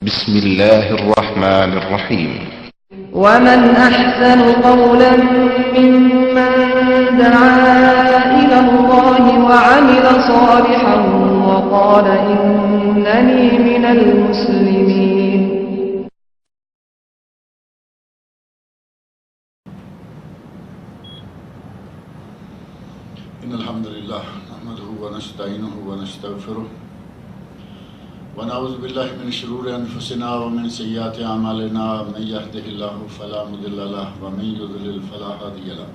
بسم الله الرحمن الرحيم. ومن أحسن قولا ممن دعا إلى الله وعمل صالحا وقال إنني من المسلمين. إن الحمد لله نحمده ونستعينه ونستغفره ونعوذ بالله من شرور أنفسنا ومن سيئات أعمالنا من يهده الله فلا مضل له ومن يضلل فلا هادي له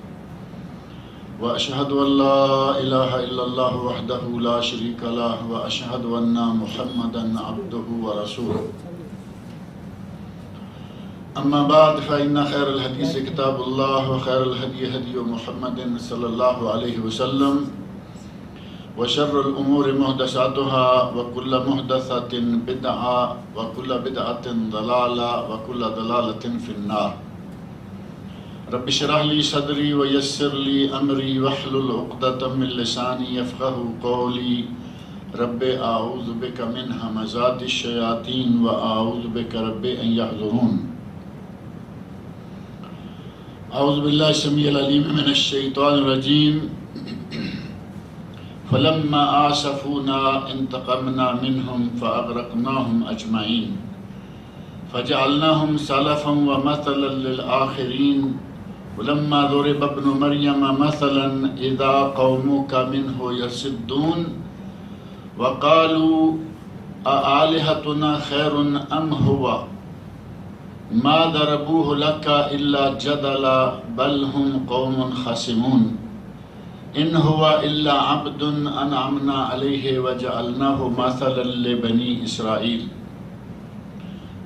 وأشهد أن لا إله إلا الله وحده لا شريك له وأشهد أن محمدا عبده ورسوله. أما بعد فإن خير الحديث كتاب الله وخير الهدي هدي محمد صلى الله عليه وسلم وشر الأمور محدثاتها وكل محدثة بدعة وكل بدعة ضلالة وكل ضلالة في النار. رب اشرح لي صدري ويسر لي أمري واحلل عقدة من لساني يفقهوا قولي. رب أعوذ بك من همزات الشياطين وأعوذ بك رب أن يحضرون. أعوذ بالله السميع العليم من الشيطان الرجيم. فلما آسفونا انتقمنا منهم فأغرقناهم أجمعين فجعلناهم سلفا ومثلا للآخرين. ولما ضرب ابن مريم مثلا إذا قومك منه يصدون وقالوا أآلهتنا خير أم هو ما ضربوه لك إلا جدلا بل هم قوم خصمون. إن هو إلا عبد أنعمنا عليه وجعلناه مثلا لبني إسرائيل.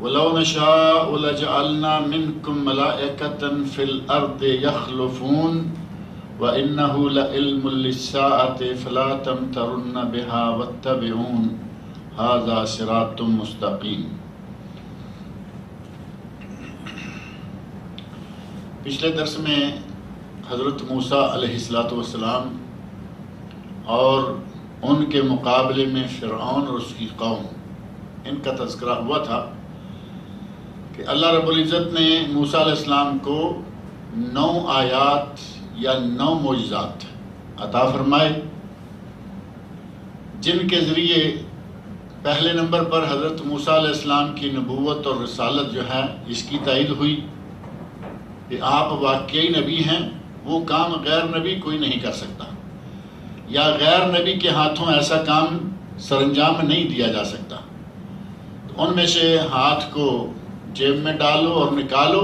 ولو نشاء لجعلنا منكم ملائكة في الأرض يخلفون وإنه لعلم للساعة فلا تمترن بها واتبعون هذا صراط مستقيم. پچھلے درس میں حضرت موسیٰ علیہ السلام اور ان کے مقابلے میں فرعون اور اس کی قوم، ان کا تذکرہ ہوا تھا کہ اللہ رب العزت نے موسیٰ علیہ السلام کو 9 آیات یا 9 معجزات عطا فرمائے، جن کے ذریعے پہلے نمبر پر حضرت موسیٰ علیہ السلام کی نبوت اور رسالت جو ہے اس کی تائید ہوئی کہ آپ واقعی نبی ہیں، وہ کام غیر نبی کوئی نہیں کر سکتا، یا غیر نبی کے ہاتھوں ایسا کام سر انجام نہیں دیا جا سکتا. تو ان میں سے ہاتھ کو جیب میں ڈالو اور نکالو،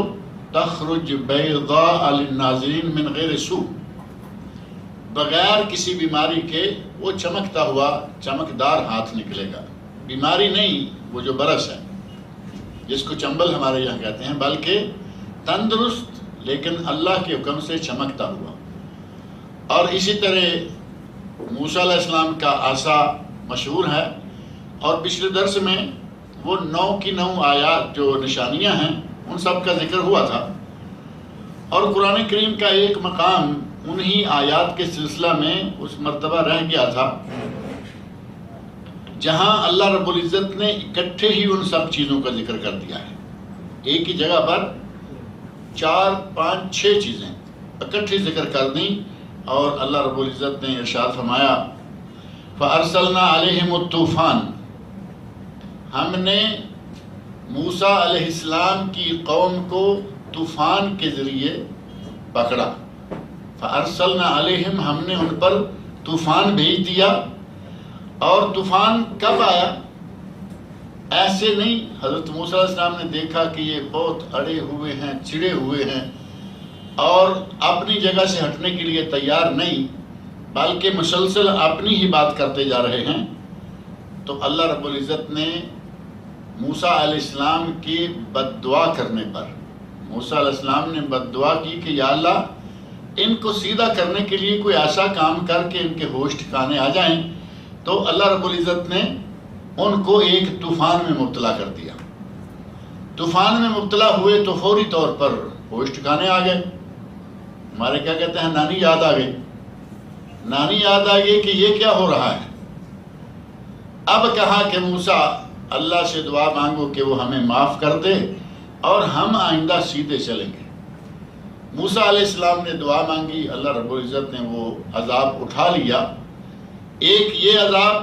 تخرج بیضاء للناظرین من غیر سوء، بغیر کسی بیماری کے وہ چمکتا ہوا چمکدار ہاتھ نکلے گا. بیماری نہیں، وہ جو برس ہے جس کو چنبل ہمارے یہاں کہتے ہیں، بلکہ تندرست لیکن اللہ کے حکم سے چمکتا ہوا. اور اسی طرح موسیٰ علیہ السلام کا عصا مشہور ہے، اور پچھلے درس میں وہ 9 کی 9 آیات جو نشانیاں ہیں ان سب کا ذکر ہوا تھا. اور قرآن کریم کا ایک مقام انہی آیات کے سلسلہ میں اس مرتبہ رہ گیا تھا جہاں اللہ رب العزت نے اکٹھے ہی ان سب چیزوں کا ذکر کر دیا ہے. ایک ہی جگہ پر 4 5 6 چیزیں اکٹھی ذکر کر دیں، اور اللہ رب العزت نے ارشاد فرمایا فَأَرْسَلْنَا عَلَيْهِمُ الطُّوفَانَ، ہم نے موسیٰ علیہ السلام کی قوم کو طوفان کے ذریعے پکڑا. فَأَرْسَلْنَا عَلَيْهِمْ، ہم نے ان پر طوفان بھیج دیا. اور طوفان کب آیا؟ ایسے نہیں حضرت موسیٰ علیہ السلام نے دیکھا کہ یہ بہت اڑے ہوئے ہیں، چڑے ہوئے ہیں اور اپنی جگہ سے ہٹنے کے لیے تیار نہیں، بلکہ مسلسل اپنی ہی بات کرتے جا رہے ہیں. تو اللہ رب العزت نے موسیٰ علیہ السلام کی بد دعا کرنے پر، موسیٰ علیہ السلام نے بد دعا کی کہ یا اللہ ان کو سیدھا کرنے کے لیے کوئی ایسا کام کر کے ان کے ہوش ٹھکانے آ جائیں. تو اللہ رب العزت نے ان کو ایک طوفان میں مبتلا کر دیا. طوفان میں مبتلا ہوئے تو فوری طور پر ہوش ٹھکانے آ گئے. ہمارے کیا کہتے ہیں، نانی یاد آ گئی. نانی یاد آ گئی کہ یہ کیا ہو رہا ہے. اب کہا کہ موسیٰ اللہ سے دعا مانگو کہ وہ ہمیں معاف کر دے اور ہم آئندہ سیدھے چلیں گے۔ موسیٰ علیہ السلام نے دعا مانگی، اللہ رب العزت نے وہ عذاب اٹھا لیا۔ ایک یہ عذاب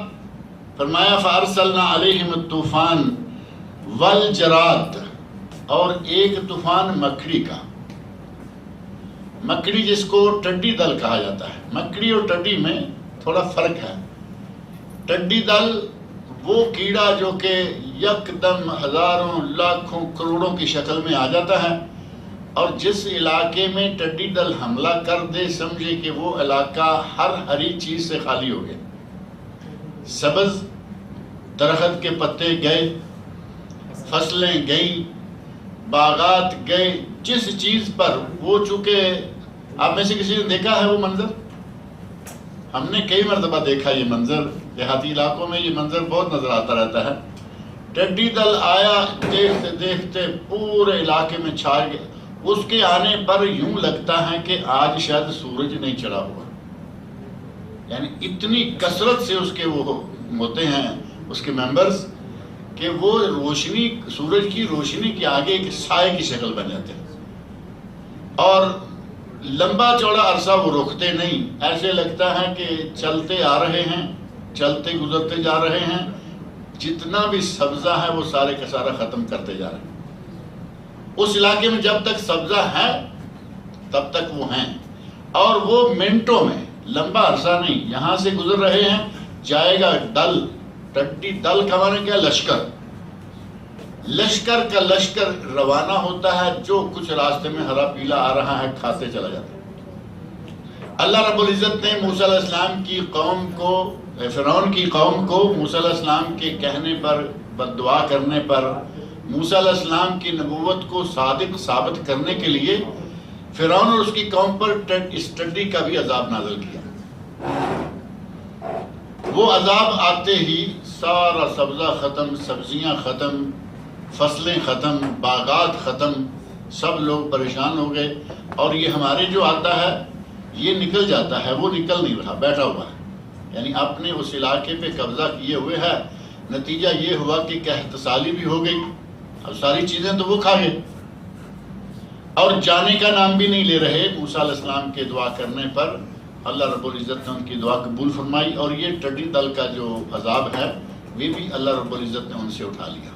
فرمایا فَأَرْسَلْنَا عَلَيْهِمُ الطُّوفَانَ وَالْجَرَادَ، اور ایک طوفان مکڑی کا۔ مکڑی جس کو ٹڈی دل کہا جاتا ہے، مکڑی اور ٹڈی میں تھوڑا فرق ہے۔ ٹڈی دل وہ کیڑا جو کہ یکدم ہزاروں لاکھوں کروڑوں کی شکل میں آ جاتا ہے، اور جس علاقے میں ٹڈی دل حملہ کر دے سمجھے کہ وہ علاقہ ہر ہری چیز سے خالی ہو گیا۔ سبز درخت کے پتے گئے، فصلیں گئیں، باغات گئے، جس چیز پر وہ، چونکہ آپ میں سے کسی نے دیکھا ہے وہ منظر؟ ہم نے کئی مرتبہ دیکھا یہ منظر، دیہاتی علاقوں میں یہ منظر بہت نظر آتا رہتا ہے۔ ٹڈی دل آیا، دیکھتے دیکھتے پورے علاقے میں چھا گیا۔ اس کے آنے پر یوں لگتا ہے کہ آج شاید سورج نہیں چڑھا ہوا، یعنی اتنی کثرت سے اس کے وہ ہوتے ہیں اس کے ممبرز کہ وہ روشنی، سورج کی روشنی کے آگے ایک سائے کی شکل بن جاتے ہیں، اور لمبا چوڑا عرصہ وہ رکتے نہیں، ایسے لگتا ہے کہ چلتے آ رہے ہیں، چلتے گزرتے جا رہے ہیں، جتنا بھی سبزہ ہے وہ سارے کا سارا ختم کرتے جا رہے ہیں۔ اس علاقے میں جب تک سبزہ ہے تب تک وہ ہیں، اور وہ منٹوں میں، لمبا عرصہ نہیں، یہاں سے گزر رہے ہیں، جائے گا دل، ٹڈی دل کا معنی کیا؟ لشکر، لشکر کا لشکر روانہ ہوتا ہے، جو کچھ راستے میں ہرا پیلا آ رہا ہے کھاتے چلا جاتا ہے۔ اللہ رب العزت نے موسیٰ علیہ السلام کی قوم کو، فرعون کی قوم کو موسیٰ علیہ السلام کے کہنے پر، بددعا کرنے پر، موسیٰ علیہ السلام کی نبوت کو صادق ثابت کرنے کے لیے فرعون اور اس کی قوم پر اس ٹڈی کا بھی عذاب نازل کیا۔ وہ عذاب آتے ہی سارا سبزہ ختم، سبزیاں ختم، فصلیں ختم، باغات ختم، سب لوگ پریشان ہو گئے۔ اور یہ ہمارے جو آتا ہے یہ نکل جاتا ہے، وہ نکل نہیں رہا، بیٹھا ہوا ہے، یعنی اپنے اس علاقے پہ قبضہ کیے ہوئے ہے۔ نتیجہ یہ ہوا کہ قحط بھی ہو گئی، اب ساری چیزیں تو وہ کھا گئے، اور جانے کا نام بھی نہیں لے رہے۔ موسیٰ علیہ السلام کے دعا کرنے پر اللہ رب العزت نے ان کی دعا قبول فرمائی، اور یہ ٹڈی دل کا جو عذاب ہے یہ بھی اللہ رب العزت نے ان سے اٹھا لیا۔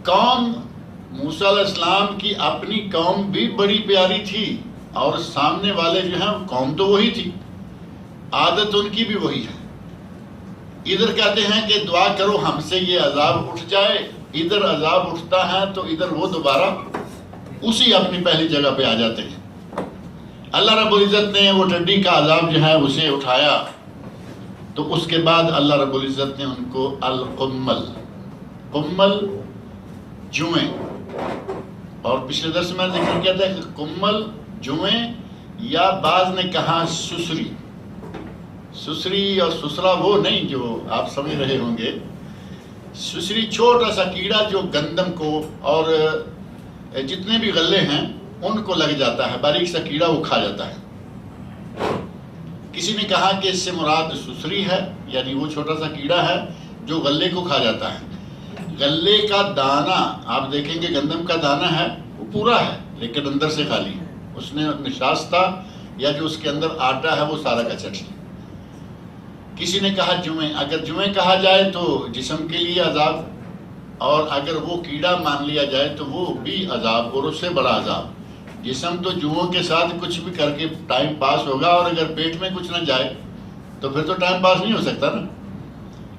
قوم موسیٰ علیہ السلام کی اپنی قوم بھی بڑی پیاری تھی، اور سامنے والے جو ہیں قوم تو وہی تھی، عادت ان کی بھی وہی ہے۔ ادھر کہتے ہیں کہ دعا کرو ہم سے یہ عذاب اٹھ جائے، ادھر عذاب اٹھتا ہے تو ادھر وہ دوبارہ اسی اپنی پہلی جگہ پہ آ جاتے ہیں۔ اللہ رب العزت نے وہ ٹڈی کا عذاب جو ہے اسے اٹھایا، تو اس کے بعد اللہ رب العزت نے ان کو القمل، قمل جوئیں، اور پچھلے درس میں ذکر کیا تھا کہ قمل جوئیں، یا بعض نے کہا سسری، سسری اور سسرا وہ نہیں جو آپ سمجھ رہے ہوں گے۔ سسری چھوٹا سا کیڑا جو گندم کو اور جتنے بھی غلے ہیں ان کو لگ جاتا ہے، باریک سا کیڑا، وہ کھا جاتا ہے۔ کسی نے کہا کہ اس سے مراد سسری ہے، یعنی وہ چھوٹا سا کیڑا ہے جو غلے کو کھا جاتا ہے۔ غلے کا دانہ آپ دیکھیں گے، گندم کا دانہ ہے وہ پورا ہے لیکن اندر سے خالی ہے، اس نے نشاستہ یا جو اس کے اندر آٹا ہے وہ سارا کا چٹ لیا۔ کسی نے کہا جوئیں، اگر جوئیں کہا جائے تو جسم کے لیے عذاب، اور اگر وہ کیڑا مان لیا جائے تو وہ بھی عذاب، اور اس سے بڑا عذاب۔ جسم تو جوؤں کے ساتھ کچھ بھی کر کے ٹائم پاس ہوگا، اور اگر پیٹ میں کچھ نہ جائے تو پھر تو ٹائم پاس نہیں ہو سکتا نا۔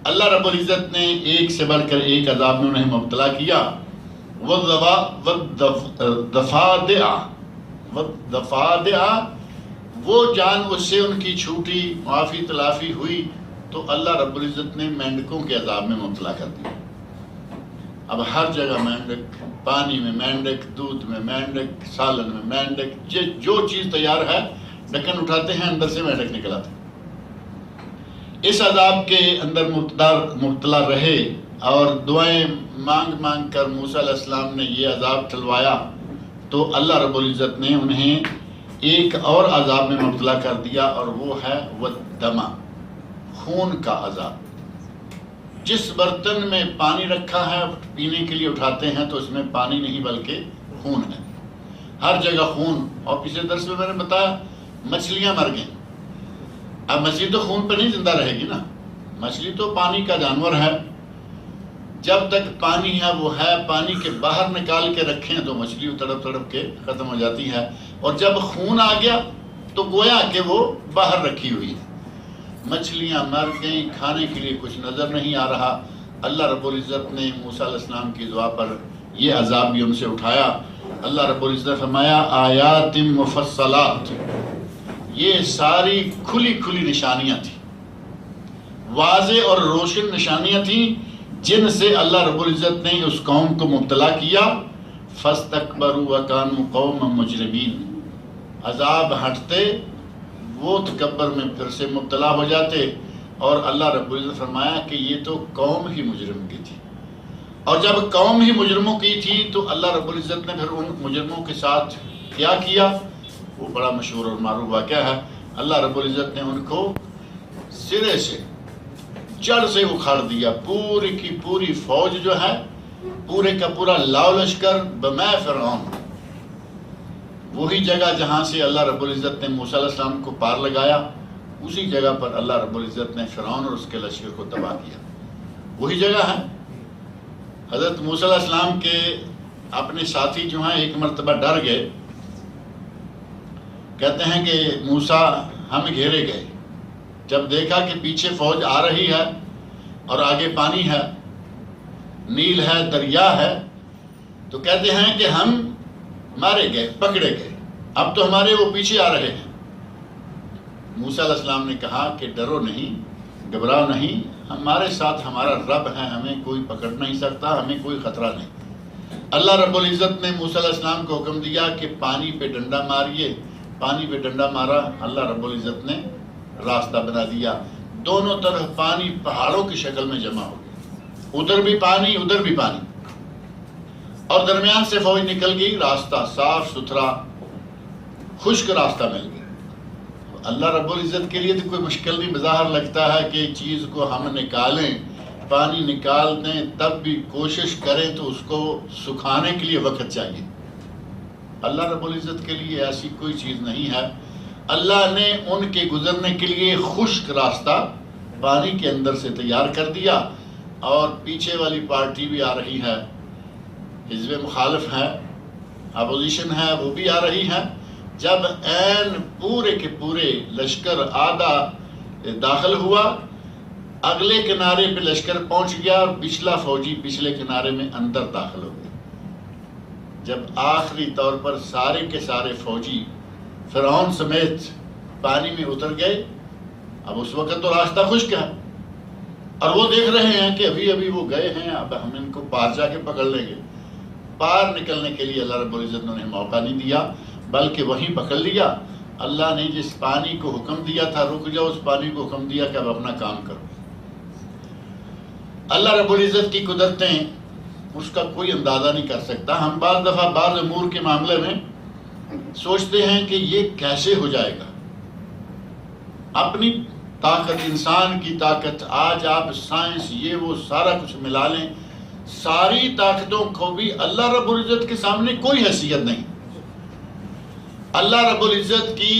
اللہ رب العزت نے ایک سے بڑھ کر ایک عذاب میں انہیں مبتلا کیا۔ وَالضَّفَادِعَ، وہ جان اس سے ان کی چھوٹی، معافی تلافی ہوئی تو اللہ رب العزت نے مینڈکوں کے عذاب میں مبتلا کر دیا۔ اب ہر جگہ مینڈک، پانی میں مینڈک، دودھ میں مینڈک، سالن میں مینڈک، جو چیز تیار ہے ڈھکن اٹھاتے ہیں اندر سے مینڈک نکل آتے ہیں۔ اس عذاب کے اندر مبتلا رہے، اور دعائیں مانگ مانگ کر موسیٰ علیہ السلام نے یہ عذاب ٹلوایا، تو اللہ رب العزت نے انہیں ایک اور عذاب میں مبتلا کر دیا، اور وہ ہے والدم، خون کا عذاب۔ جس برتن میں پانی رکھا ہے پینے کے لیے اٹھاتے ہیں تو اس میں پانی نہیں بلکہ خون ہے، ہر جگہ خون. اور پچھلے درس میں نے بتایا مچھلیاں مر گئیں. اب مچھلی تو خون پہ نہیں زندہ رہے گی نا، مچھلی تو پانی کا جانور ہے، جب تک پانی ہے وہ ہے. پانی کے باہر نکال کے رکھیں تو مچھلی تڑپ تڑپ کے ختم ہو جاتی ہے، اور جب خون آ گیا تو گویا کہ وہ باہر رکھی ہوئی ہے. مچھلیاں مر گئیں، کھانے کے لیے کچھ نظر نہیں آ رہا. اللہ رب العزت نے موسیٰ علیہ السلام کی دعا پر یہ عذاب بھی ان سے اٹھایا. اللہ رب العزت نے فرمایا آیات مفصلات، یہ ساری کھلی کھلی نشانیاں تھیں، واضح اور روشن نشانیاں تھیں جن سے اللہ رب العزت نے اس قوم کو مبتلا کیا. فَاسْتَكْبَرُوا وَكَانُوا قَوْمًا مُجْرِمِينَ، عذاب ہٹتے وہ تکبر میں پھر سے مبتلا ہو جاتے. اور اللہ رب العزت فرمایا کہ یہ تو قوم ہی مجرم کی تھی، اور جب قوم ہی مجرموں کی تھی تو اللہ رب العزت نے پھر ان مجرموں کے ساتھ کیا وہ بڑا مشہور اور معروف واقعہ ہے. اللہ رب العزت نے ان کو سرے سے جڑ سے اکھاڑ دیا. پوری کی پوری فوج جو ہے، پورے کا پورا لاؤ لشکر بمے فرعون، وہی جگہ جہاں سے اللہ رب العزت نے موسیٰ علیہ السلام کو پار لگایا، اسی جگہ پر اللہ رب العزت نے فرعون اور اس کے لشکر کو تباہ کیا. وہی جگہ ہے. حضرت موسیٰ علیہ السلام کے اپنے ساتھی جو ہیں ایک مرتبہ ڈر گئے، کہتے ہیں کہ موسیٰ ہم گھیرے گئے. جب دیکھا کہ پیچھے فوج آ رہی ہے اور آگے پانی ہے، نیل ہے، دریا ہے، تو کہتے ہیں کہ ہم مارے گئے، پکڑے گئے، اب تو ہمارے وہ پیچھے آ رہے ہیں. موسیٰ علیہ السلام نے کہا کہ ڈرو نہیں، گھبراؤ نہیں، ہمارے ساتھ ہمارا رب ہے، ہمیں کوئی پکڑ نہیں سکتا، ہمیں کوئی خطرہ نہیں. اللہ رب العزت نے موسیٰ علیہ السلام کو حکم دیا کہ پانی پہ ڈنڈا ماریے. پانی پہ ڈنڈا مارا، اللہ رب العزت نے راستہ بنا دیا. دونوں طرف پانی پہاڑوں کی شکل میں جمع ہو گیا، ادھر بھی پانی ادھر بھی پانی، اور درمیان سے فوج نکل گئی. راستہ صاف ستھرا خشک راستہ مل گیا. اللہ رب العزت کے لیے تو کوئی مشکل نہیں بظاہر لگتا ہے کہ چیز کو ہم نکالیں، پانی نکال دیں، تب بھی کوشش کریں تو اس کو سکھانے کے لیے وقت چاہیے. اللہ رب العزت کے لیے ایسی کوئی چیز نہیں ہے. اللہ نے ان کے گزرنے کے لیے خشک راستہ پانی کے اندر سے تیار کر دیا. اور پیچھے والی پارٹی بھی آ رہی ہے، حزب مخالف ہے، اپوزیشن ہے، وہ بھی آ رہی ہے. جب عین پورے کے پورے لشکر آدھا داخل ہوا، اگلے کنارے پہ لشکر پہنچ گیا اور پچھلا فوجی پچھلے کنارے میں اندر داخل ہو گیا. جب آخری طور پر سارے کے سارے فوجی فرعون سمیت پانی میں اتر گئے، اب اس وقت تو راستہ خشک ہے اور وہ دیکھ رہے ہیں کہ ابھی ابھی وہ گئے ہیں، اب ہم ان کو پار جا کے پکڑ لیں گے. پار نکلنے کے لیے اللہ رب العزت نے انہیں موقع نہیں دیا بلکہ وہیں پکڑ لیا. اللہ نے جس پانی کو حکم دیا تھا رک جاؤ، اس پانی کو حکم دیا کہ اب اپنا کام کرو. اللہ رب العزت کی قدرتیں اس کا کوئی اندازہ نہیں کر سکتا. ہم بعض دفعہ بعض امور کے معاملے میں سوچتے ہیں کہ یہ کیسے ہو جائے گا. اپنی طاقت، انسان کی طاقت، آج آپ سائنس یہ وہ سارا کچھ ملا لیں، ساری طاقتوں کو بھی اللہ رب العزت کے سامنے کوئی حیثیت نہیں. اللہ رب العزت کی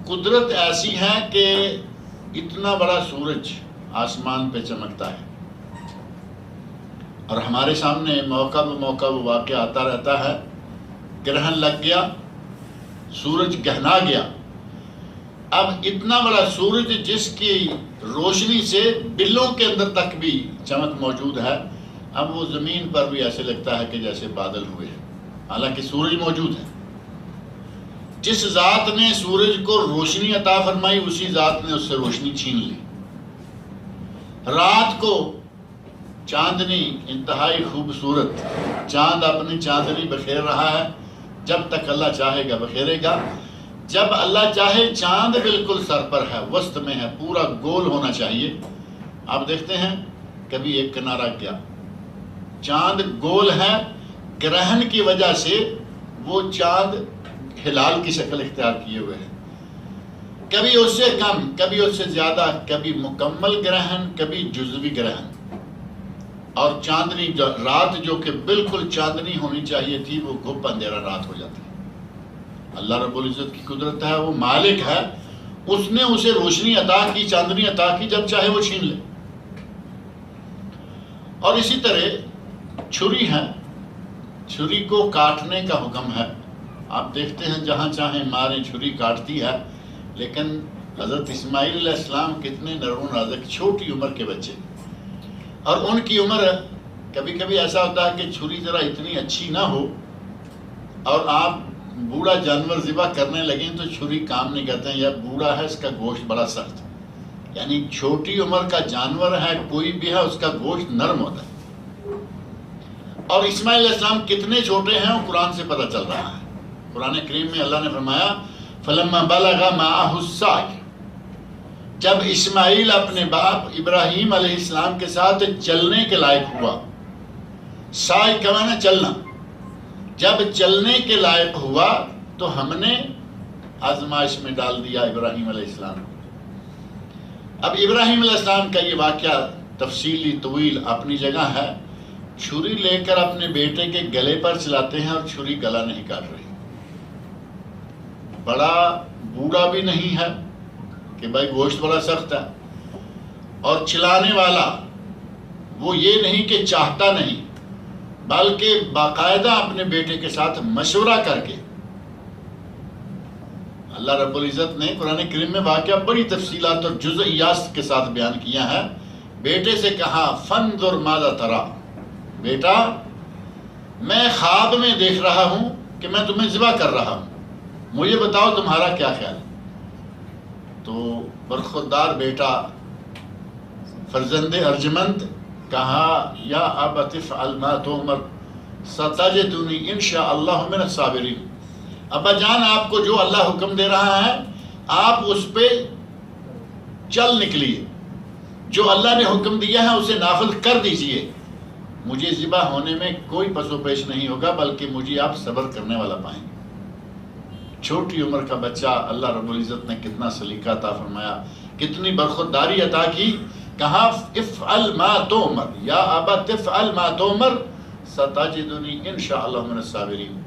قدرت ایسی ہے کہ اتنا بڑا سورج آسمان پہ چمکتا ہے اور ہمارے سامنے موقع بہ موقع وہ واقعہ آتا رہتا ہے. گرہن لگ گیا، سورج گہنا گیا. اب اتنا بڑا سورج جس کی روشنی سے بلوں کے اندر تک بھی چمک موجود ہے، اب وہ زمین پر بھی ایسے لگتا ہے کہ جیسے بادل ہوئے ہیں، حالانکہ سورج موجود ہے. جس ذات نے سورج کو روشنی عطا فرمائی اسی ذات نے اس سے روشنی چھین لی. رات کو چاندنی انتہائی خوبصورت، چاند اپنی چاندنی بکھیر رہا ہے، جب تک اللہ چاہے گا بکھیرے گا. جب اللہ چاہے چاند بالکل سر پر ہے، وسط میں ہے، پورا گول ہونا چاہیے. آپ دیکھتے ہیں کبھی ایک کنارہ کیا، چاند گول ہے، گرہن کی وجہ سے وہ چاند ہلال کی شکل اختیار کیے ہوئے ہیں. کبھی اس سے کم، کبھی اس سے زیادہ، کبھی مکمل گرہن، کبھی جزوی گرہن. اور چاندنی رات جو کہ بالکل چاندنی ہونی چاہیے تھی وہ گھپ اندھیرا رات ہو جاتی ہے۔ اللہ رب العزت کی قدرت ہے، وہ مالک ہے، اس نے اسے روشنی عطا کی، چاندنی عطا کی، جب چاہے وہ چھین لے۔ اور اسی طرح چھری ہے، چھری کو کاٹنے کا حکم ہے۔ آپ دیکھتے ہیں جہاں چاہیں ماریں چھری کاٹتی ہے، لیکن حضرت اسماعیل علیہ السلام کتنے نرم و نازک، چھوٹی عمر کے بچے، اور ان کی عمر کبھی کبھی ایسا ہوتا ہے کہ چھری ذرا اتنی اچھی نہ ہو اور آپ بوڑھا جانور ذبح کرنے لگیں تو چھری کام نہیں کرتے ہیں، یا بوڑھا ہے اس کا گوشت بڑا سخت، یعنی چھوٹی عمر کا جانور ہے کوئی بھی ہے اس کا گوشت نرم ہوتا ہے۔ اور اسماعیل علیہ السلام کتنے چھوٹے ہیں وہ قرآن سے پتہ چل رہا ہے۔ قرآن کریم میں اللہ نے فرمایا فَلَمَّا بَلَغَ مَعَهُ السَّعْيُ، جب اسماعیل اپنے باپ ابراہیم علیہ السلام کے ساتھ چلنے کے لائق ہوا، سعی کا معنی چلنا، جب چلنے کے لائق ہوا تو ہم نے آزمائش میں ڈال دیا ابراہیم علیہ السلام۔ اب ابراہیم علیہ السلام کا یہ واقعہ تفصیلی طویل اپنی جگہ ہے۔ چھری لے کر اپنے بیٹے کے گلے پر چلاتے ہیں اور چھری گلا نہیں کاٹ رہی، بڑا بوڑھا بھی نہیں ہے کہ بھائی گوشت بڑا سخت ہے، اور چلانے والا وہ یہ نہیں کہ چاہتا نہیں، بلکہ باقاعدہ اپنے بیٹے کے ساتھ مشورہ کر کے۔ اللہ رب العزت نے قرآن کریم میں واقعہ بڑی تفصیلات اور جزئیات کے ساتھ بیان کیا ہے۔ بیٹے سے کہا فَانْظُرْ مَاذَا تَرَىٰ، بیٹا میں خواب میں دیکھ رہا ہوں کہ میں تمہیں ذبح کر رہا ہوں، مجھے بتاؤ تمہارا کیا خیال ہے۔ تو برخوردار بیٹا فرزند ارجمند کہا یا ابت افعل ما تؤمر ستجدنی ان شاء اللہ من الصابرین، ابا جان آپ کو جو اللہ حکم دے رہا ہے آپ اس پہ چل نکلیے، جو اللہ نے حکم دیا ہے اسے نافذ کر دیجئے، مجھے ذبح ہونے میں کوئی پس و پیش نہیں ہوگا بلکہ مجھے آپ صبر کرنے والا پائیں گے۔ چھوٹی عمر کا بچہ اللہ رب العزت نے کتنا سلیقہ عطا فرمایا، کتنی برخورداری عطا کی۔ کہا افعل ما تؤمر یا ابت افعل ما تؤمر ستجدنی ان شاء اللہ من الصابرین۔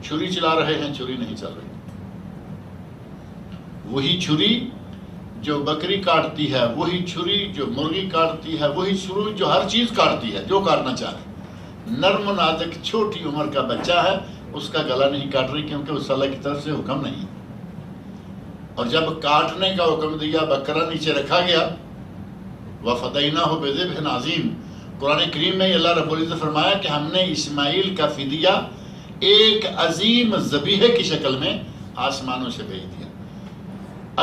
چھری چلا رہے ہیں، چھری نہیں چل رہی، وہی چھری جو بکری کاٹتی ہے، وہی چھری جو مرغی کاٹتی ہے، وہی چھری جو ہر چیز کاٹتی ہے جو کاٹنا چاہے۔ نرم و نازک چھوٹی عمر کا بچہ ہے، اس کا گلا نہیں کاٹ رہی کیونکہ اس اللہ کی طرف سے حکم نہیں۔ اور جب کاٹنے کا حکم دیا بکرا نیچے رکھا گیا، وَفَدَيْنَاهُ بِذِبْحٍ عَظِيمٍ، قرآن کریم میں اللہ رب العزت فرمایا کہ ہم نے اسماعیل کا فدیہ ایک عظیم ذبیحے کی شکل میں آسمانوں سے بھیج دیا۔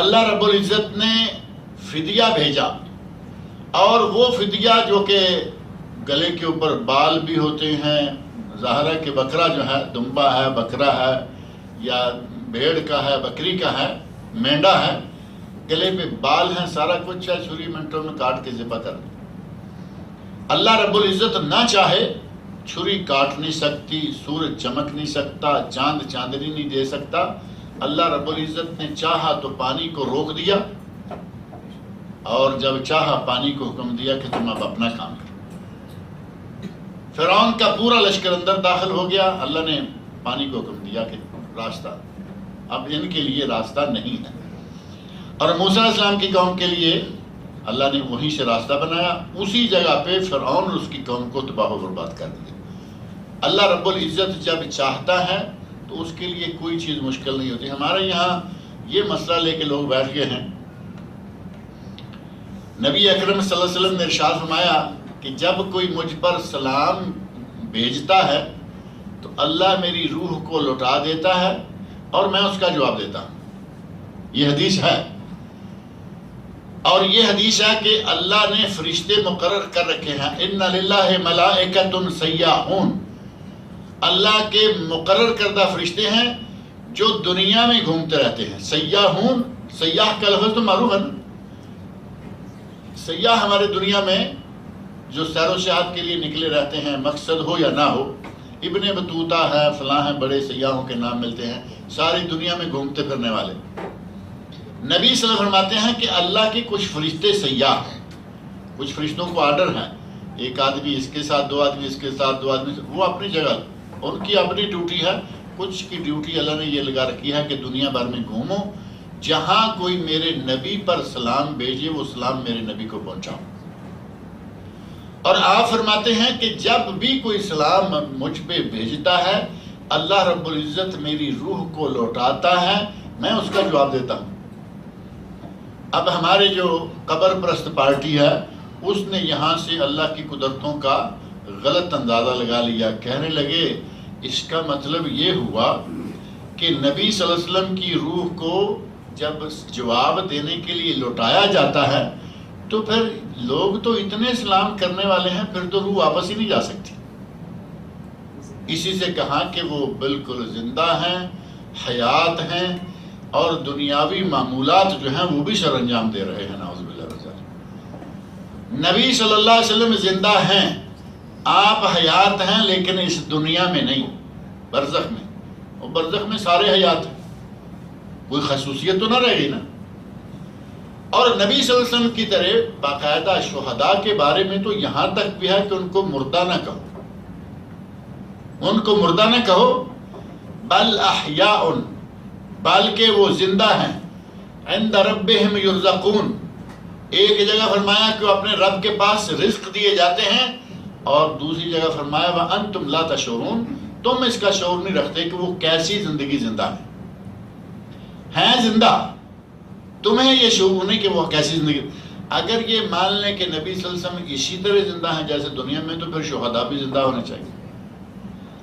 اللہ رب العزت نے فدیہ بھیجا، اور وہ فدیہ جو کہ گلے کے اوپر بال بھی ہوتے ہیں، ظاہر ہے کہ بکرا جو ہے، دمبا ہے، بکرا ہے، یا بھیڑ کا ہے، بکری کا ہے، مینڈا ہے، گلے پہ بال ہیں، سارا کچھ ہے، چھری منٹوں میں کاٹ کے ذبح کر دیں۔ اللہ رب العزت نہ چاہے چھری کاٹ نہیں سکتی، سورج چمک نہیں سکتا، چاند چاندنی نہیں دے سکتا۔ اللہ رب العزت نے چاہا تو پانی کو روک دیا، اور جب چاہا پانی کو حکم دیا کہ تم اب اپنا کام کرو۔ فرعون کا پورا لشکر اندر داخل ہو گیا، اللہ نے پانی کو حکم دیا کہ راستہ، اب ان کے لیے راستہ نہیں ہے۔ اور موسیٰ علیہ السلام کی قوم کے لیے اللہ نے وہیں سے راستہ بنایا، اسی جگہ پہ فرعون اور اس کی قوم کو تباہ و برباد کر دیا۔ اللہ رب العزت جب چاہتا ہے تو اس کے لیے کوئی چیز مشکل نہیں ہوتی۔ ہمارے یہاں یہ مسئلہ لے کے لوگ بیٹھ گئے ہیں۔ نبی اکرم صلی اللہ علیہ وسلم نے ارشاد فرمایا کہ جب کوئی مجھ پر سلام بھیجتا ہے تو اللہ میری روح کو لوٹا دیتا ہے اور میں اس کا جواب دیتا ہوں۔ یہ حدیث ہے، اور یہ حدیث ہے کہ اللہ نے فرشتے مقرر کر رکھے ہیں، ان للہ ملائکۃ سیاحون، اللہ کے مقرر کردہ فرشتے ہیں جو دنیا میں گھومتے رہتے ہیں۔ سیاحون، سیاح کا لفظ تو معروف ہے نا، سیاح ہمارے دنیا میں جو سیر و سیاحت کے لیے نکلے رہتے ہیں، مقصد ہو یا نہ ہو، ابن بطوطہ ہے، فلاں ہیں، بڑے سیاحوں کے نام ملتے ہیں، ساری دنیا میں گھومتے پھرنے والے۔ نبی صلی اللہ علیہ وسلم فرماتے ہیں کہ اللہ کے کچھ فرشتے سیاح ہیں، کچھ فرشتوں کو آرڈر ہے ایک آدمی اس کے ساتھ، 2 آدمی اس کے ساتھ، 2 آدمی، وہ اپنی جگہ، ان کی اپنی ڈیوٹی ہے. کچھ کی ڈیوٹی اللہ نے یہ لگا رکھی ہے کہ دنیا بھر میں گھومو، جہاں کوئی میرے نبی پر سلام بھیجے وہ سلام میرے نبی کو پہنچاؤ. اور آپ فرماتے ہیں کہ جب بھی کوئی سلام مجھ پہ بھیجتا ہے اللہ رب العزت میری روح کو لوٹاتا ہے، میں اس کا جواب دیتا ہوں. اب ہمارے جو قبر پرست پارٹی ہے اس نے یہاں سے اللہ کی قدرتوں کا غلط اندازہ لگا لیا. کہنے لگے اس کا مطلب یہ ہوا کہ نبی صلی اللہ علیہ وسلم کی روح کو جب جواب دینے کے لیے لوٹایا جاتا ہے تو پھر لوگ تو اتنے سلام کرنے والے ہیں، پھر تو روح واپس ہی نہیں جا سکتی. اسی سے کہا کہ وہ بالکل زندہ ہیں، حیات ہیں، اور دنیاوی معمولات جو ہیں وہ بھی سر انجام دے رہے ہیں. نعوذ باللہ من ذالک. نبی صلی اللہ علیہ وسلم زندہ ہیں، آپ حیات ہیں، لیکن اس دنیا میں نہیں، برزخ میں. اور برزخ میں سارے حیات ہیں، کوئی خصوصیت تو نہ رہ گئی نا. اور نبی صلی اللہ علیہ وسلم کی طرح باقاعدہ شہداء کے بارے میں تو یہاں تک بھی ہے کہ ان کو مردہ نہ کہو، ان کو مردہ نہ کہو، بل احیاء، بلکہ وہ زندہ ہیں، عند ربہم یرزقون. ایک جگہ فرمایا کہ وہ اپنے رب کے پاس رزق دیے جاتے ہیں، اور دوسری جگہ فرمایا وَأَنْتُمْ لَا تَشْعُرُونَ، تم اس کا شعور نہیں رکھتے کہ وہ کیسی زندگی زندہ ہیں زندہ، تمہیں یہ شعور نہیں کہ وہ کیسی زندگی. اگر یہ مان لیں کہ نبی صلی اللہ علیہ وسلم اسی طرح زندہ ہیں جیسے دنیا میں، تو پھر شہداء بھی زندہ ہونے چاہیے.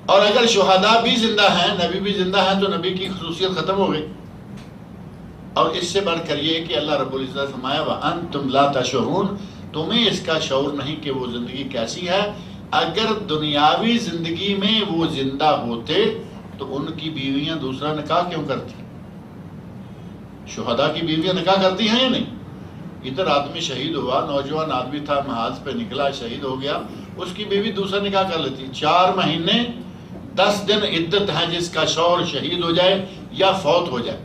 اور اگر شہداء بھی زندہ ہیں، نبی بھی زندہ ہیں، تو نبی کی خصوصیت ختم ہو گئی. اور اس سے بڑھ کر یہ کہ اللہ رب العزت فرمایا وَأَنْتُمْ لَا تَشْعُرُونَ، تمہیں اس کا شعور نہیں کہ وہ زندگی کیسی ہے. اگر دنیاوی زندگی میں وہ زندہ ہوتے تو ان کی بیویاں دوسرا نکاح کیوں کرتی؟ شہداء کی بیویاں نکاح کرتی ہیں یا نہیں؟ ادھر آدمی شہید ہوا، نوجوان آدمی تھا، محاذ پہ نکلا، شہید ہو گیا، اس کی بیوی دوسرا نکاح کر لیتی. 4 مہینے 10 دن عدت ہے جس کا شوہر شہید ہو جائے یا فوت ہو جائے.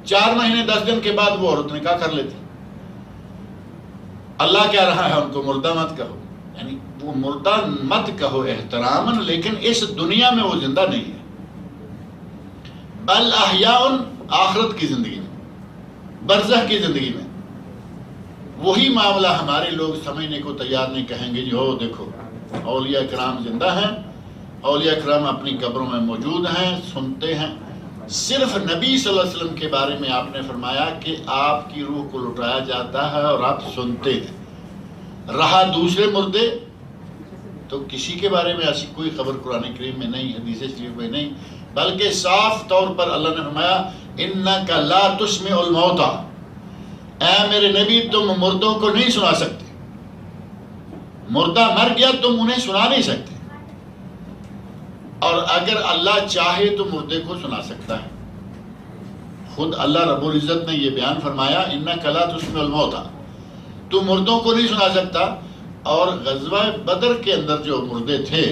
4 مہینے 10 دن کے بعد وہ عورت نکاح کر لیتی. اللہ کہہ رہا ہے ان کو مردہ مت کہو، یعنی وہ مردہ مت کہو احتراماً، لیکن اس دنیا میں وہ زندہ نہیں ہے. بل احیاء، آخرت کی زندگی میں، برزخ کی زندگی میں. وہی معاملہ ہمارے لوگ سمجھنے کو تیار نہیں. کہیں گے جو دیکھو اولیاء کرام زندہ ہیں، اولیاء کرام اپنی قبروں میں موجود ہیں، سنتے ہیں. صرف نبی صلی اللہ علیہ وسلم کے بارے میں آپ نے فرمایا کہ آپ کی روح کو لٹایا جاتا ہے اور آپ سنتے ہیں. رہا دوسرے مردے تو کسی کے بارے میں ایسی کوئی خبر قرآن کریم میں نہیں، حدیث شریف میں نہیں، بلکہ صاف طور پر اللہ نے فرمایا اِنَّكَ لَا تُسْمِعُ الْمَوْتَى، اے میرے نبی تم مردوں کو نہیں سنا سکتے. مردہ مر گیا تم انہیں سنا نہیں سکتے، اور اگر اللہ چاہے تو مردے کو سنا سکتا ہے. خود اللہ رب العزت نے یہ بیان فرمایا اِنَّكَ لَا تُسْمِعُ الْمَوْتَى، تو مردوں کو نہیں سنا سکتا. اور غزوہ بدر کے اندر جو مردے تھے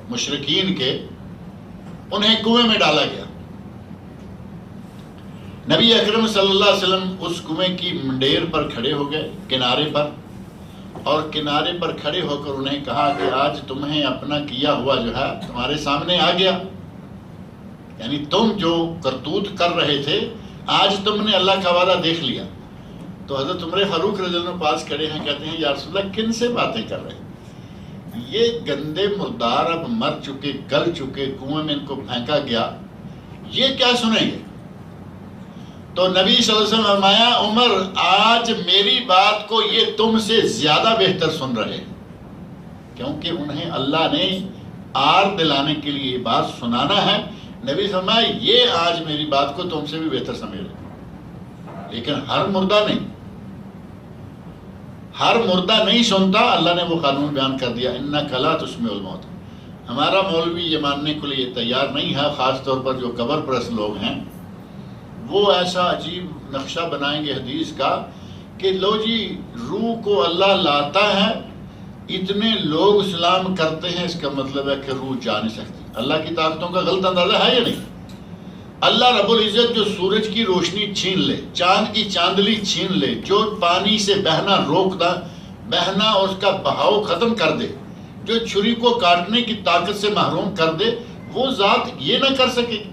مشرکین کے، انہیں کنویں میں ڈالا گیا. نبی اکرم صلی اللہ علیہ وسلم اس کنویں کی منڈیر پر کھڑے ہو گئے، کنارے پر، اور کنارے پر کھڑے ہو کر انہیں کہا کہ آج تمہیں اپنا کیا ہوا جو ہے تمہارے سامنے آ گیا، یعنی تم جو کرتوت کر رہے تھے آج تم نے اللہ کا وعدہ دیکھ لیا. تو حضرت عمر فاروق رضی اللہ عنہ پاس کھڑے ہیں، کہتے ہیں یا رسول اللہ کن سے باتیں کر رہے ہیں؟ یہ گندے مردار اب مر چکے، گل چکے، کنویں میں ان کو پھینکا گیا، یہ کیا سنیں گے؟ تو نبی صلی اللہ علیہ وسلم فرمایا عمر آج میری بات کو یہ تم سے زیادہ بہتر سن رہے ہیں، کیونکہ انہیں اللہ نے آر دلانے کے لیے یہ بات سنانا ہے. نبی فرمایا یہ آج میری بات کو تم سے بھی بہتر سمجھ رہے، لیکن ہر مردہ نہیں، ہر مردہ نہیں سنتا. اللہ نے وہ قانون بیان کر دیا اِنَّكَ لَا تُسْمِعُ الْمَوْتَى. ہمارا مولوی یہ ماننے کے لیے تیار نہیں ہے، خاص طور پر جو قبر پرست لوگ ہیں، وہ ایسا عجیب نقشہ بنائیں گے حدیث کا کہ لو جی روح کو اللہ لاتا ہے، اتنے لوگ سلام کرتے ہیں، اس کا مطلب ہے کہ روح جا نہیں سکتی. اللہ کی طاقتوں کا غلط اندازہ ہے یا نہیں؟ اللہ رب العزت جو سورج کی روشنی چھین لے، چاند کی چاندلی چھین لے، جو پانی سے بہنا روک دا، بہنا اور اس کا بہاؤ ختم کر دے، جو چھری کو کاٹنے کی طاقت سے محروم کر دے، وہ ذات یہ نہ کر سکے گی۔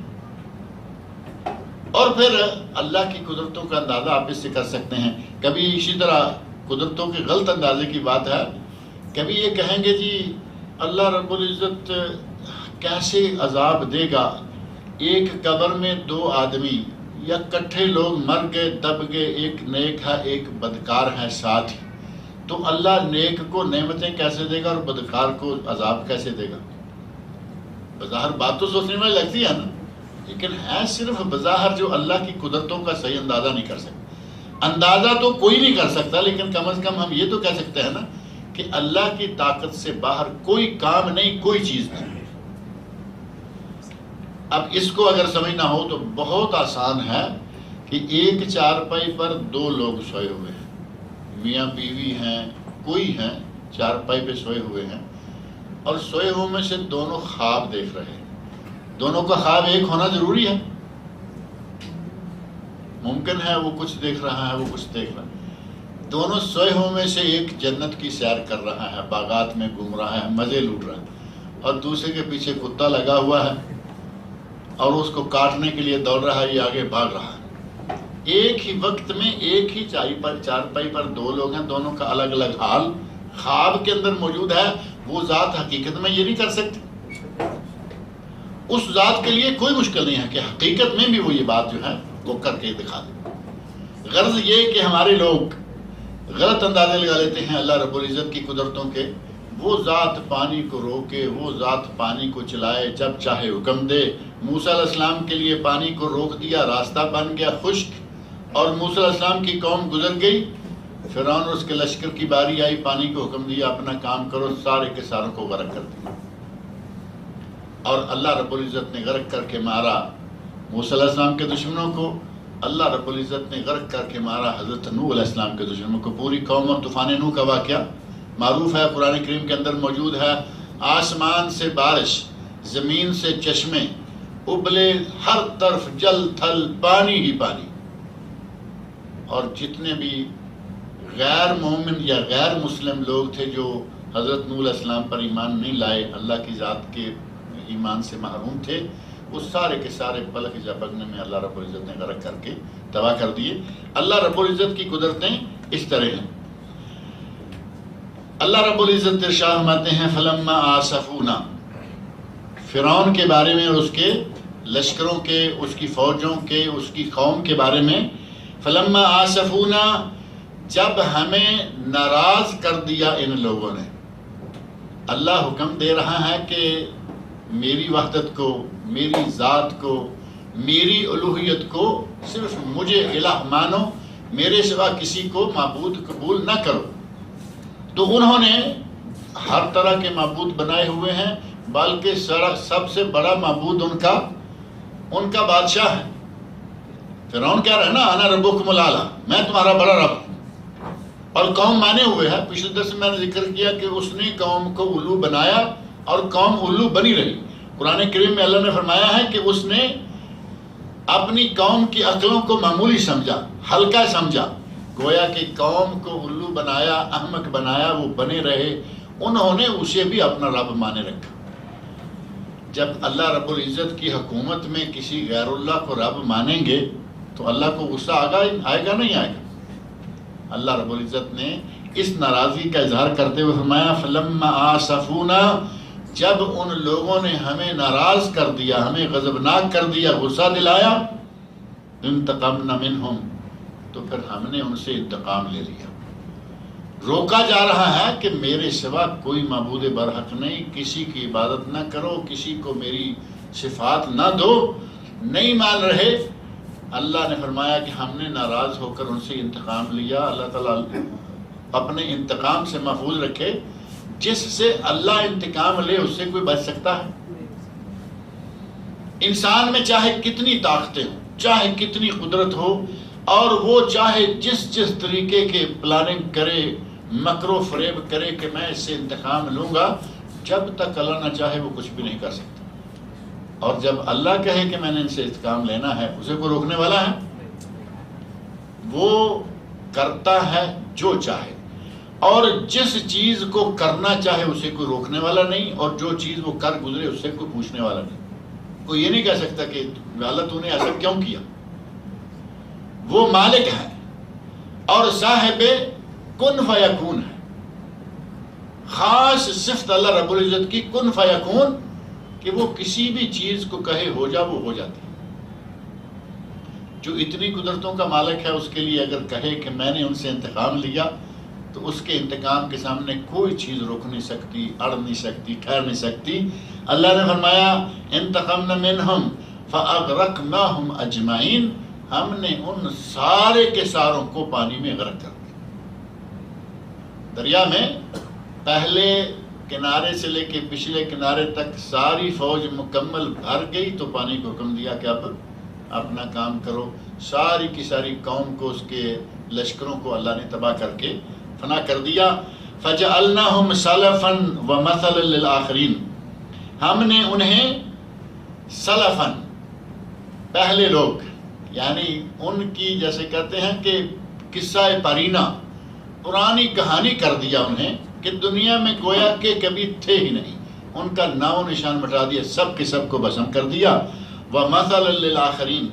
اور پھر اللہ کی قدرتوں کا اندازہ آپ اس سے کر سکتے ہیں۔ کبھی اسی طرح قدرتوں کے غلط اندازے کی بات ہے، کبھی یہ کہیں گے جی اللہ رب العزت کیسے عذاب دے گا، ایک قبر میں 2 آدمی یا کٹھے لوگ مر گئے دب گئے، ایک نیک ہے ایک بدکار ہے ساتھ ہی، تو اللہ نیک کو نعمتیں کیسے دے گا اور بدکار کو عذاب کیسے دے گا؟ بظاہر بات تو سوچنے میں لگتی ہے نا، لیکن ہے صرف بظاہر جو اللہ کی قدرتوں کا صحیح اندازہ نہیں کر سکتا۔ اندازہ تو کوئی نہیں کر سکتا، لیکن کم از کم ہم یہ تو کہہ سکتے ہیں نا کہ اللہ کی طاقت سے باہر کوئی کام نہیں، کوئی چیز نہیں۔ اب اس کو اگر سمجھنا ہو تو بہت آسان ہے کہ ایک چارپائی پر 2 لوگ سوئے ہوئے ہیں، میاں بیوی ہیں، کوئی ہیں، چارپائی پہ سوئے ہوئے ہیں، اور سوئے ہوئے میں سے دونوں خواب دیکھ رہے ہیں۔ دونوں کا خواب ایک ہونا ضروری ہے؟ ممکن ہے وہ کچھ دیکھ رہا ہے وہ کچھ دیکھ رہا ہے۔ دونوں سوئے ہوئے میں سے ایک جنت کی سیر کر رہا ہے، باغات میں گھوم رہا ہے، مزے لوٹ رہا ہے، اور دوسرے کے پیچھے کتا لگا ہوا ہے اور اس کو کاٹنے کے لیے دوڑ رہا ہے، یہ آگے بھاگ رہا ہے۔ ایک ہی وقت میں ایک ہی چارپائی پر 2 لوگ ہیں، دونوں کا الگ الگ حال خواب کے اندر موجود ہے۔ وہ ذات حقیقت میں یہ نہیں کر سکتی۔ اس ذات کے لیے کوئی مشکل نہیں ہے کہ حقیقت میں بھی وہ یہ بات جو ہے وہ کر کے دکھا دے۔ غرض یہ کہ ہمارے لوگ غلط اندازے لگا لیتے ہیں اللہ رب العزت کی قدرتوں کے۔ وہ ذات پانی کو روکے، وہ ذات پانی کو چلائے، جب چاہے حکم دے۔ موسیٰ علیہ السلام کے لیے پانی کو روک دیا، راستہ بن گیا خشک، اور موسیٰ علیہ السلام کی قوم گزر گئی۔ فرعون اور اس کے لشکر کی باری آئی، پانی کو حکم دیا اپنا کام کرو، سارے کے ساروں کو غرق کر دیا۔ اور اللہ رب العزت نے غرق کر کے مارا موسیٰ علیہ السلام کے دشمنوں کو، اللہ رب العزت نے غرق کر کے مارا حضرت نوح علیہ السلام کے دشمنوں کو۔ پوری قوم اور طوفان نوح کا واقعہ معروف ہے، قرآن کریم کے اندر موجود ہے۔ آسمان سے بارش، زمین سے چشمے ابلے، ہر طرف جل تھل پانی ہی پانی، اور جتنے بھی غیر مومن یا غیر مسلم لوگ تھے جو حضرت نوح علیہ السلام پر ایمان نہیں لائے، اللہ کی ذات کے ایمان سے محروم تھے، وہ سارے کے سارے پلک جھپکنے میں اللہ رب العزت نے غرق کر کے تباہ کر دیے۔ اللہ رب العزت کی قدرتیں اس طرح ہیں۔ اللہ رب العزت ارشاد فرماتے ہیں فلما آسفونا، فرعون کے بارے میں، اس کے لشکروں کے، اس کی فوجوں کے، اس کی قوم کے بارے میں، فلما آسفونا، جب ہمیں ناراض کر دیا ان لوگوں نے۔ اللہ حکم دے رہا ہے کہ میری وحدت کو، میری ذات کو، میری الوہیت کو صرف مجھے الہ مانو، میرے سوا کسی کو معبود قبول نہ کرو۔ تو انہوں نے ہر طرح کے معبود بنائے ہوئے ہیں، بلکہ سب سے بڑا معبود ان کا بادشاہ ہے۔ فرعون کہہ رہا ہے نا انا ربکم الاعلی، میں تمہارا بڑا رب ہوں، اور قوم مانے ہوئے ہے۔ پچھلے درس میں نے ذکر کیا کہ اس نے قوم کو الو بنایا اور قوم الو بنی رہی۔ قرآن کریم میں اللہ نے فرمایا ہے کہ اس نے اپنی قوم کی عقلوں کو معمولی سمجھا، ہلکا سمجھا، گویا کہ قوم کو الو بنایا، احمق بنایا، وہ بنے رہے، انہوں نے اسے بھی اپنا رب مانے رکھا۔ جب اللہ رب العزت کی حکومت میں کسی غیر اللہ کو رب مانیں گے تو اللہ کو غصہ آئے گا نہیں آئے گا؟ اللہ رب العزت نے اس ناراضگی کا اظہار کرتے ہوئے فرمایا فلما آسفونا، جب ان لوگوں نے ہمیں ناراض کر دیا، ہمیں غضبناک کر دیا، غصہ دلایا، انتقمنا منہم، تو پھر ہم نے ان سے انتقام لے لیا۔ روکا جا رہا ہے کہ میرے سوا کوئی معبود برحق نہیں، کسی کی عبادت نہ کرو، کسی کو میری صفات نہ دو، نہیں مان رہے۔ اللہ نے فرمایا کہ ہم نے ناراض ہو کر ان سے انتقام لیا۔ اللہ تعالیٰ اپنے انتقام سے محفوظ رکھے۔ جس سے اللہ انتقام لے اس سے کوئی بچ سکتا ہے؟ انسان میں چاہے کتنی طاقتیں ہوں، چاہے کتنی قدرت ہو، اور وہ چاہے جس طریقے کے پلاننگ کرے، مکر و فریب کرے کہ میں اس سے انتقام لوں گا، جب تک اللہ نہ چاہے وہ کچھ بھی نہیں کر سکتا۔ اور جب اللہ کہے کہ میں نے ان سے انتقام لینا ہے، اسے کوئی روکنے والا ہے؟ وہ کرتا ہے جو چاہے، اور جس چیز کو کرنا چاہے اسے کوئی روکنے والا نہیں، اور جو چیز وہ کر گزرے اس سے کوئی پوچھنے والا نہیں. کوئی یہ نہیں کہہ سکتا کہ اللہ تو نے ایسا کیوں کیا. وہ مالک ہے اور صاحب کن فیکون ہے. خاص صفت اللہ رب العزت کی کن فیکون، کہ وہ کسی بھی چیز کو کہے ہو جا وہ ہو جاتی ہے. جو اتنی قدرتوں کا مالک ہے اس کے لیے اگر کہے کہ میں نے ان سے انتقام لیا تو اس کے انتقام کے سامنے کوئی چیز رک نہیں سکتی، اڑ نہیں سکتی، ٹھہر نہیں سکتی. اللہ نے فرمایا انتقمنا منہم فاغرقناہم اجمعین، ہم نے ان سارے کے ساروں کو پانی میں غرق کر دیا. دریا میں پہلے کنارے سے لے کے پچھلے کنارے تک ساری فوج مکمل بھر گئی تو پانی کو حکم دیا کہ اب اپنا کام کرو. ساری کی ساری قوم کو، اس کے لشکروں کو اللہ نے تباہ کر کے فنا کر دیا. فجعلناہم سلفا ومثلا للآخرین، ہم نے انہیں سلفا، پہلے لوگ، یعنی ان کی جیسے کہتے ہیں کہ قصہ پرینہ، پرانی کہانی کر دیا انہیں کہ دنیا میں گویا کہ کبھی تھے ہی نہیں. ان کا نام و نشان مٹا دیا، سب کے سب کو بسم کر دیا. وَمَثَلًا لِلْآخَرِينَ،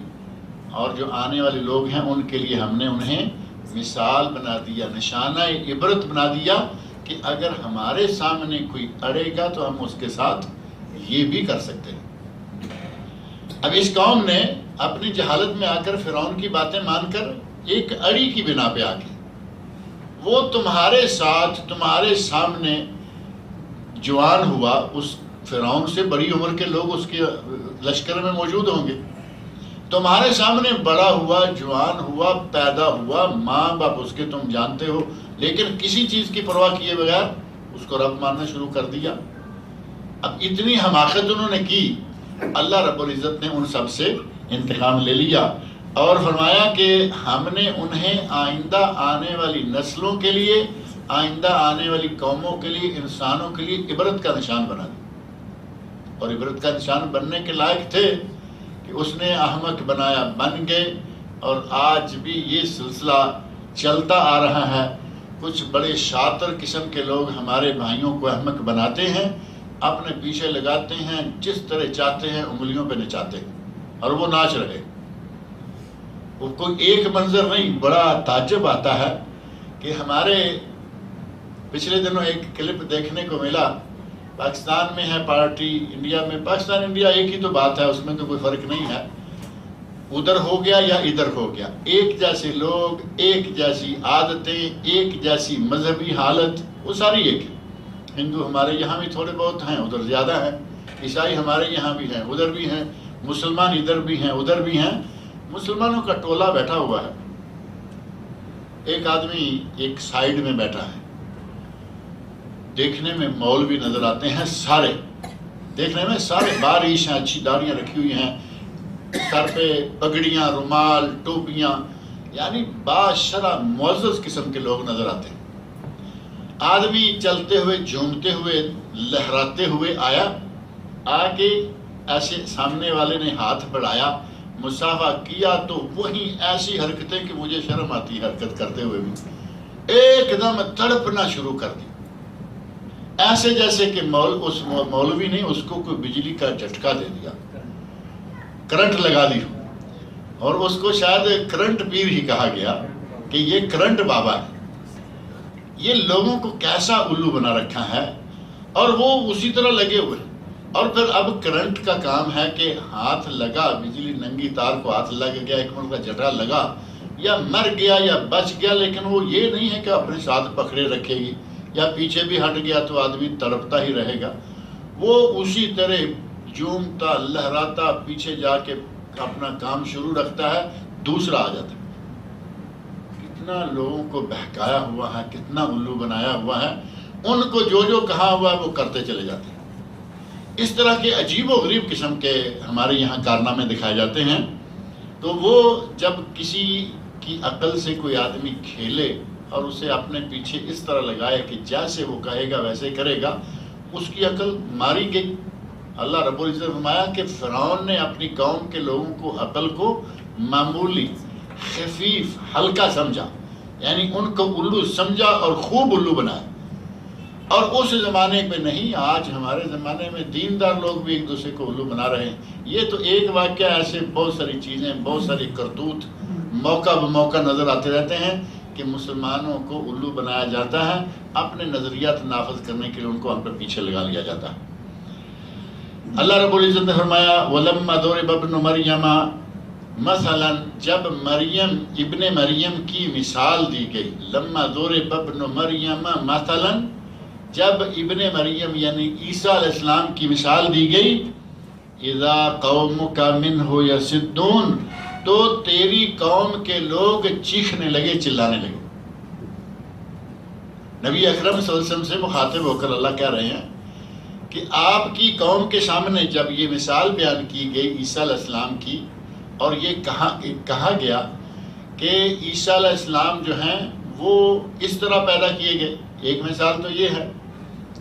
اور جو آنے والے لوگ ہیں ان کے لیے ہم نے انہیں مثال بنا دیا، نشانہ عبرت بنا دیا کہ اگر ہمارے سامنے کوئی اڑے گا تو ہم اس کے ساتھ یہ بھی کر سکتے ہیں. اب اس قوم نے اپنی جہالت میں آ کر فرعون کی باتیں مان کر ایک اڑی کی بنا پہ آ کے وہ تمہارے ساتھ تمہارے سامنے جوان ہوا. اس فرعون سے بڑی عمر کے لوگ اس کے لشکر میں موجود ہوں گے. تمہارے سامنے بڑا ہوا، جوان ہوا، پیدا ہوا، ماں باپ اس کے تم جانتے ہو، لیکن کسی چیز کی پرواہ کیے بغیر اس کو رب ماننا شروع کر دیا. اب اتنی حماقت انہوں نے کی، اللہ رب العزت نے ان سب سے انتقام لے لیا اور فرمایا کہ ہم نے انہیں آئندہ آنے والی نسلوں کے لیے، آئندہ آنے والی قوموں کے لیے، انسانوں کے لیے عبرت کا نشان بنا دیا. اور عبرت کا نشان بننے کے لائق تھے کہ اس نے احمق بنایا، بن گئے. اور آج بھی یہ سلسلہ چلتا آ رہا ہے. کچھ بڑے شاطر قسم کے لوگ ہمارے بھائیوں کو احمق بناتے ہیں، اپنے پیچھے لگاتے ہیں، جس طرح چاہتے ہیں انگلیوں پہ نچاتے ہیں اور وہ ناچ رہے. وہ کوئی ایک منظر نہیں، بڑا تعجب آتا ہے کہ ہمارے پچھلے دنوں ایک کلپ دیکھنے کو ملا. پاکستان میں ہے پارٹی، انڈیا میں، پاکستان انڈیا ایک ہی تو بات ہے، اس میں تو کوئی فرق نہیں ہے. ادھر ہو گیا یا ادھر ہو گیا، ایک جیسے لوگ، ایک جیسی عادتیں، ایک جیسی مذہبی حالت، وہ ساری ایک ہے. ہندو ہمارے یہاں بھی تھوڑے بہت ہیں، ادھر زیادہ ہیں. عیسائی ہمارے یہاں بھی ہیں، ادھر بھی ہیں. مسلمان ادھر بھی ہیں، ادھر بھی ہیں. مسلمانوں کا ٹولہ بیٹھا ہوا ہے. ایک آدمی ایک سائیڈ میں بیٹھا ہے. دیکھنے میں مولوی نظر آتے ہیں سارے، دیکھنے میں سارے باریش ہیں، اچھی داڑیاں رکھی ہوئی ہیں، سر پہ پگڑیاں، رومال، ٹوپیاں، یعنی باشرح معزز قسم کے لوگ نظر آتے ہیں. آدمی چلتے ہوئے، جھومتے ہوئے، لہراتے ہوئے آیا. آ کے ایسے سامنے والے نے ہاتھ بڑھایا، مصافحہ کیا تو وہی ایسی حرکتیں کہ مجھے شرم آتی ہے حرکت کرتے ہوئے بھی. ایک دم تڑپنا شروع کر دی، ایسے جیسے کہ اس مولوی نے اس کو کوئی بجلی کا جھٹکا دے دیا، کرنٹ لگا دی. اور اس کو شاید کرنٹ پیر ہی کہا گیا کہ یہ کرنٹ بابا ہے. یہ لوگوں کو کیسا الو بنا رکھا ہے، اور وہ اسی طرح لگے ہوئے. اور پھر اب کرنٹ کا کام ہے کہ ہاتھ لگا، بجلی ننگی تار کو ہاتھ لگ گیا، ایک منٹ کا جھٹکا لگا، یا مر گیا یا بچ گیا، لیکن وہ یہ نہیں ہے کہ اپنے ساتھ پکڑے رکھے گی، یا پیچھے بھی ہٹ گیا تو آدمی تڑپتا ہی رہے گا. وہ اسی طرح جھومتا، لہراتا، پیچھے جا کے اپنا کام شروع رکھتا ہے، دوسرا آ جاتا ہے. کتنا لوگوں کو بہکایا ہوا ہے، کتنا الو بنایا ہوا ہے. ان کو جو جو کہا ہوا ہے وہ کرتے چلے جاتے ہیں. اس طرح کے عجیب و غریب قسم کے ہمارے یہاں کارنامے دکھائے جاتے ہیں. تو وہ جب کسی کی عقل سے کوئی آدمی کھیلے اور اسے اپنے پیچھے اس طرح لگائے کہ جیسے وہ کہے گا ویسے کرے گا، اس کی عقل ماری گئی. اللہ رب العزت نے فرمایا کہ فرعون نے اپنی قوم کے لوگوں کو عقل کو معمولی، خفیف، ہلکا سمجھا. یعنی ان کو الو سمجھا اور خوب الو بنایا. اور اس زمانے پہ نہیں، آج ہمارے زمانے میں دیندار لوگ بھی ایک دوسرے کو الو بنا رہے ہیں. یہ تو ایک واقعہ، ایسے بہت ساری چیزیں، بہت ساری کرتوت موقع بموقع نظر آتے رہتے ہیں کہ مسلمانوں کو الو بنایا جاتا ہے، اپنے نظریات نافذ کرنے کے لیے ان کو ہم پر پیچھے لگا لیا جاتا ہے. اللہ رب العزت نے فرمایا وَلَمَّا ضُرِبَ ابْنُ مَرْيَمَ مثلا، جب مریم ابن مریم کی مثال دی گئی. لما ضُرِبَ ابْنُ مَرْيَمَ مثلا، جب ابن مریم یعنی عیسیٰ علیہ السلام کی مثال دی گئی. اِذَا قَوْمُكَ مِنْهُ يَصِدُّونَ، تو تیری قوم کے لوگ چیخنے لگے، چلانے لگے. نبی اکرم صلی اللہ علیہ وسلم سے مخاطب ہو کر اللہ کہہ رہے ہیں کہ آپ کی قوم کے سامنے جب یہ مثال بیان کی گئی عیسیٰ علیہ السلام کی، اور یہ کہا گیا کہ عیسیٰ علیہ السلام جو ہیں وہ اس طرح پیدا کیے گئے. ایک مثال تو یہ ہے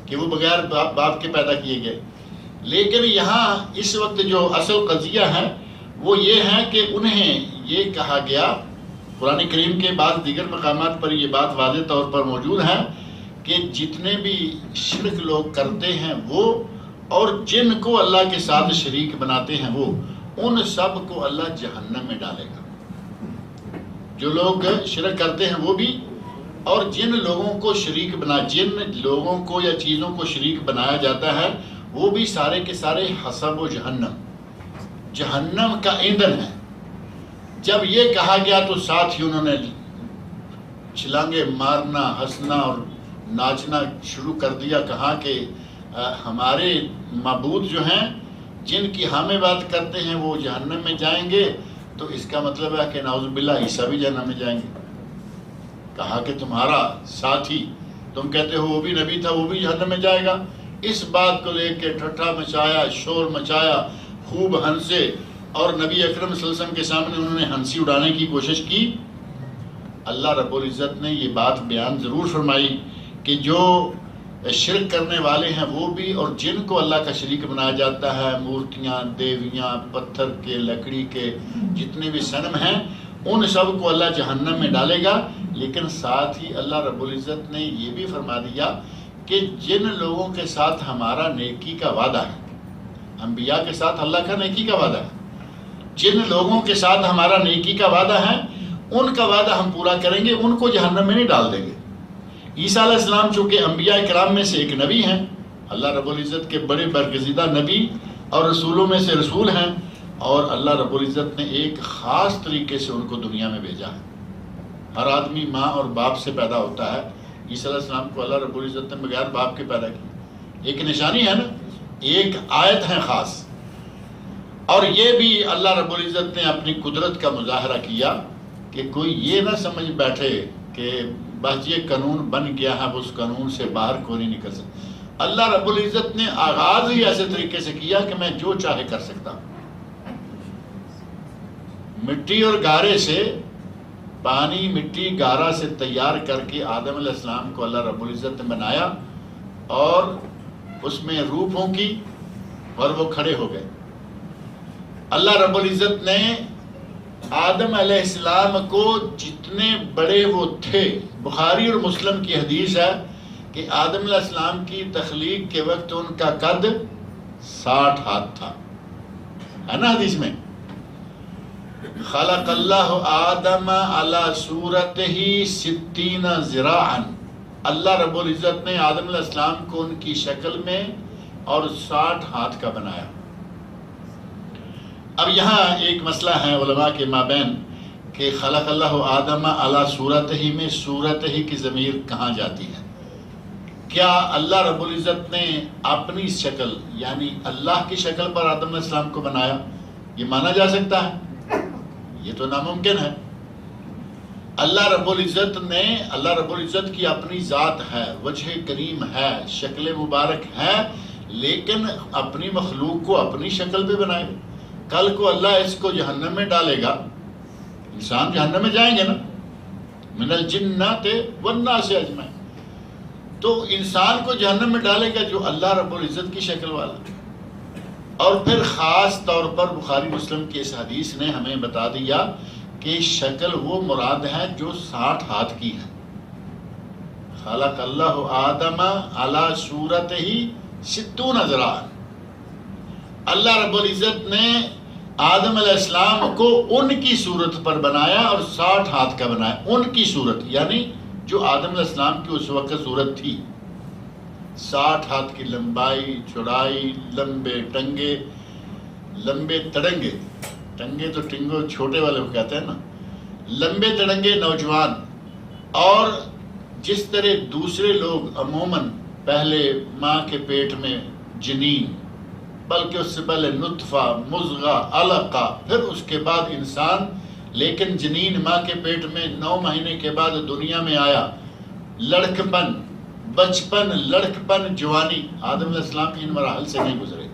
کہ وہ بغیر باپ کے پیدا کیے گئے، لیکن یہاں اس وقت جو اصل قضیہ ہے وہ یہ ہے کہ انہیں یہ کہا گیا، قرآن کریم کے بعض دیگر مقامات پر یہ بات واضح طور پر موجود ہے کہ جتنے بھی شرک لوگ کرتے ہیں وہ، اور جن کو اللہ کے ساتھ شریک بناتے ہیں وہ، ان سب کو اللہ جہنم میں ڈالے گا. جو لوگ شرک کرتے ہیں وہ بھی، اور جن لوگوں کو جن لوگوں کو یا چیزوں کو شریک بنایا جاتا ہے وہ بھی سارے کے سارے حسب و جہنم کا ایندھن ہے. جب یہ کہا گیا تو ساتھ ہی انہوں نے چھلانگے مارنا، ہنسنا اور ناچنا شروع کر دیا. کہا کہ ہمارے معبود جو ہیں جن کی ہم بات کرتے ہیں وہ جہنم میں جائیں گے، تو اس کا مطلب ہے کہ نعوذ باللہ عیسیٰ بھی جہنم میں جائیں گے. کہا کہ تمہارا ساتھی، تم کہتے ہو وہ بھی نبی تھا، وہ بھی جہنم میں جائے گا. اس بات کو لے کے ٹھٹھا مچایا، شور مچایا، خوب ہنسے، اور نبی اکرم صلی اللہ علیہ وسلم کے سامنے انہوں نے ہنسی اڑانے کی کوشش کی. اللہ رب العزت نے یہ بات بیان ضرور فرمائی کہ جو شرک کرنے والے ہیں وہ بھی، اور جن کو اللہ کا شریک بنایا جاتا ہے، مورتیاں، دیویاں، پتھر کے، لکڑی کے جتنے بھی صنم ہیں، ان سب کو اللہ جہنم میں ڈالے گا. لیکن ساتھ ہی اللہ رب العزت نے یہ بھی فرما دیا کہ جن لوگوں کے ساتھ ہمارا نیکی کا وعدہ ہے، انبیاء کے ساتھ اللہ کا نیکی کا وعدہ ہے، جن لوگوں کے ساتھ ہمارا نیکی کا وعدہ ہے ان کا وعدہ ہم پورا کریں گے، ان کو جہنم میں نہیں ڈال دیں گے. عیسیٰ علیہ السلام چونکہ انبیاء کرام میں سے ایک نبی ہیں، اللہ رب العزت کے بڑے برگزیدہ نبی اور رسولوں میں سے رسول ہیں، اور اللہ رب العزت نے ایک خاص طریقے سے ان کو دنیا میں بھیجا ہے. ہر آدمی ماں اور باپ سے پیدا ہوتا ہے، عیسیٰ علیہ السلام کو اللہ رب العزت نے بغیر باپ کے پیدا کیا. ایک نشانی ہے نا، ایک آیت ہے خاص. اور یہ بھی اللہ رب العزت نے اپنی قدرت کا مظاہرہ کیا کہ کوئی یہ نہ سمجھ بیٹھے کہ بس یہ قانون بن گیا ہے، اس قانون سے باہر کوئی نہیں نکل سکتا. اللہ رب العزت نے آغاز ہی ایسے طریقے سے کیا کہ میں جو چاہے کر سکتا ہوں. مٹی اور گارے سے، پانی، مٹی، گارا سے تیار کر کے آدم علیہ السلام کو اللہ رب العزت نے بنایا، اور اس میں روح پھونکی اور وہ کھڑے ہو گئے. اللہ رب العزت نے آدم علیہ السلام کو جتنے بڑے وہ تھے، بخاری اور مسلم کی حدیث ہے کہ آدم علیہ السلام کی تخلیق کے وقت ان کا قد 60 ہاتھ تھا، ہے نا حدیث میں. خلق اللہ آدم علی صورتہ 60 ذراعا، اللہ رب العزت نے آدم علیہ السلام کو ان کی شکل میں اور 60 ہاتھ کا بنایا. اب یہاں ایک مسئلہ ہے علماء کے مابین کہ خلق اللہ آدم علی صورتہ میں صورتہ کی ضمیر کہاں جاتی ہے؟ کیا اللہ رب العزت نے اپنی شکل یعنی اللہ کی شکل پر آدم علیہ السلام کو بنایا؟ یہ مانا جا سکتا ہے؟ یہ تو ناممکن ہے. اللہ رب العزت کی اپنی ذات ہے، وجہ کریم ہے، شکل مبارک ہے، لیکن اپنی مخلوق کو اپنی شکل پہ بنائے. کل کو اللہ اس کو جہنم میں ڈالے گا، انسان جہنم میں جائیں گے نا، من الجنات والناس اجمعین. تو انسان کو جہنم میں ڈالے گا جو اللہ رب العزت کی شکل والا. اور پھر خاص طور پر بخاری مسلم کی اس حدیث نے ہمیں بتا دیا کہ کہ شکل وہ مراد ہے جو 60 ہاتھ کی ہے. خلق اللہ آدم علی صورت ہی 60 ذراع. اللہ رب العزت نے آدم علیہ السلام کو ان کی صورت پر بنایا اور 60 ہاتھ کا بنایا. ان کی صورت یعنی جو آدم علیہ السلام کی اس وقت صورت تھی. 60 ہاتھ کی لمبائی، چوڑائی، لمبے ٹنگے، لمبے تڑنگے. ٹنگے تو ٹنگو چھوٹے والے کو کہتے ہیں نا. لمبے تڑنگے نوجوان. اور جس طرح دوسرے لوگ عموماً پہلے ماں کے پیٹ میں جنین، بلکہ اس سے پہلے نطفہ، مضغہ، علقہ، پھر اس کے بعد انسان، لیکن جنین ماں کے پیٹ میں 9 مہینے کے بعد دنیا میں آیا. لڑکپن، بچپن، لڑکپن، جوانی. آدم علیہ السلام ان مراحل سے نہیں گزرے،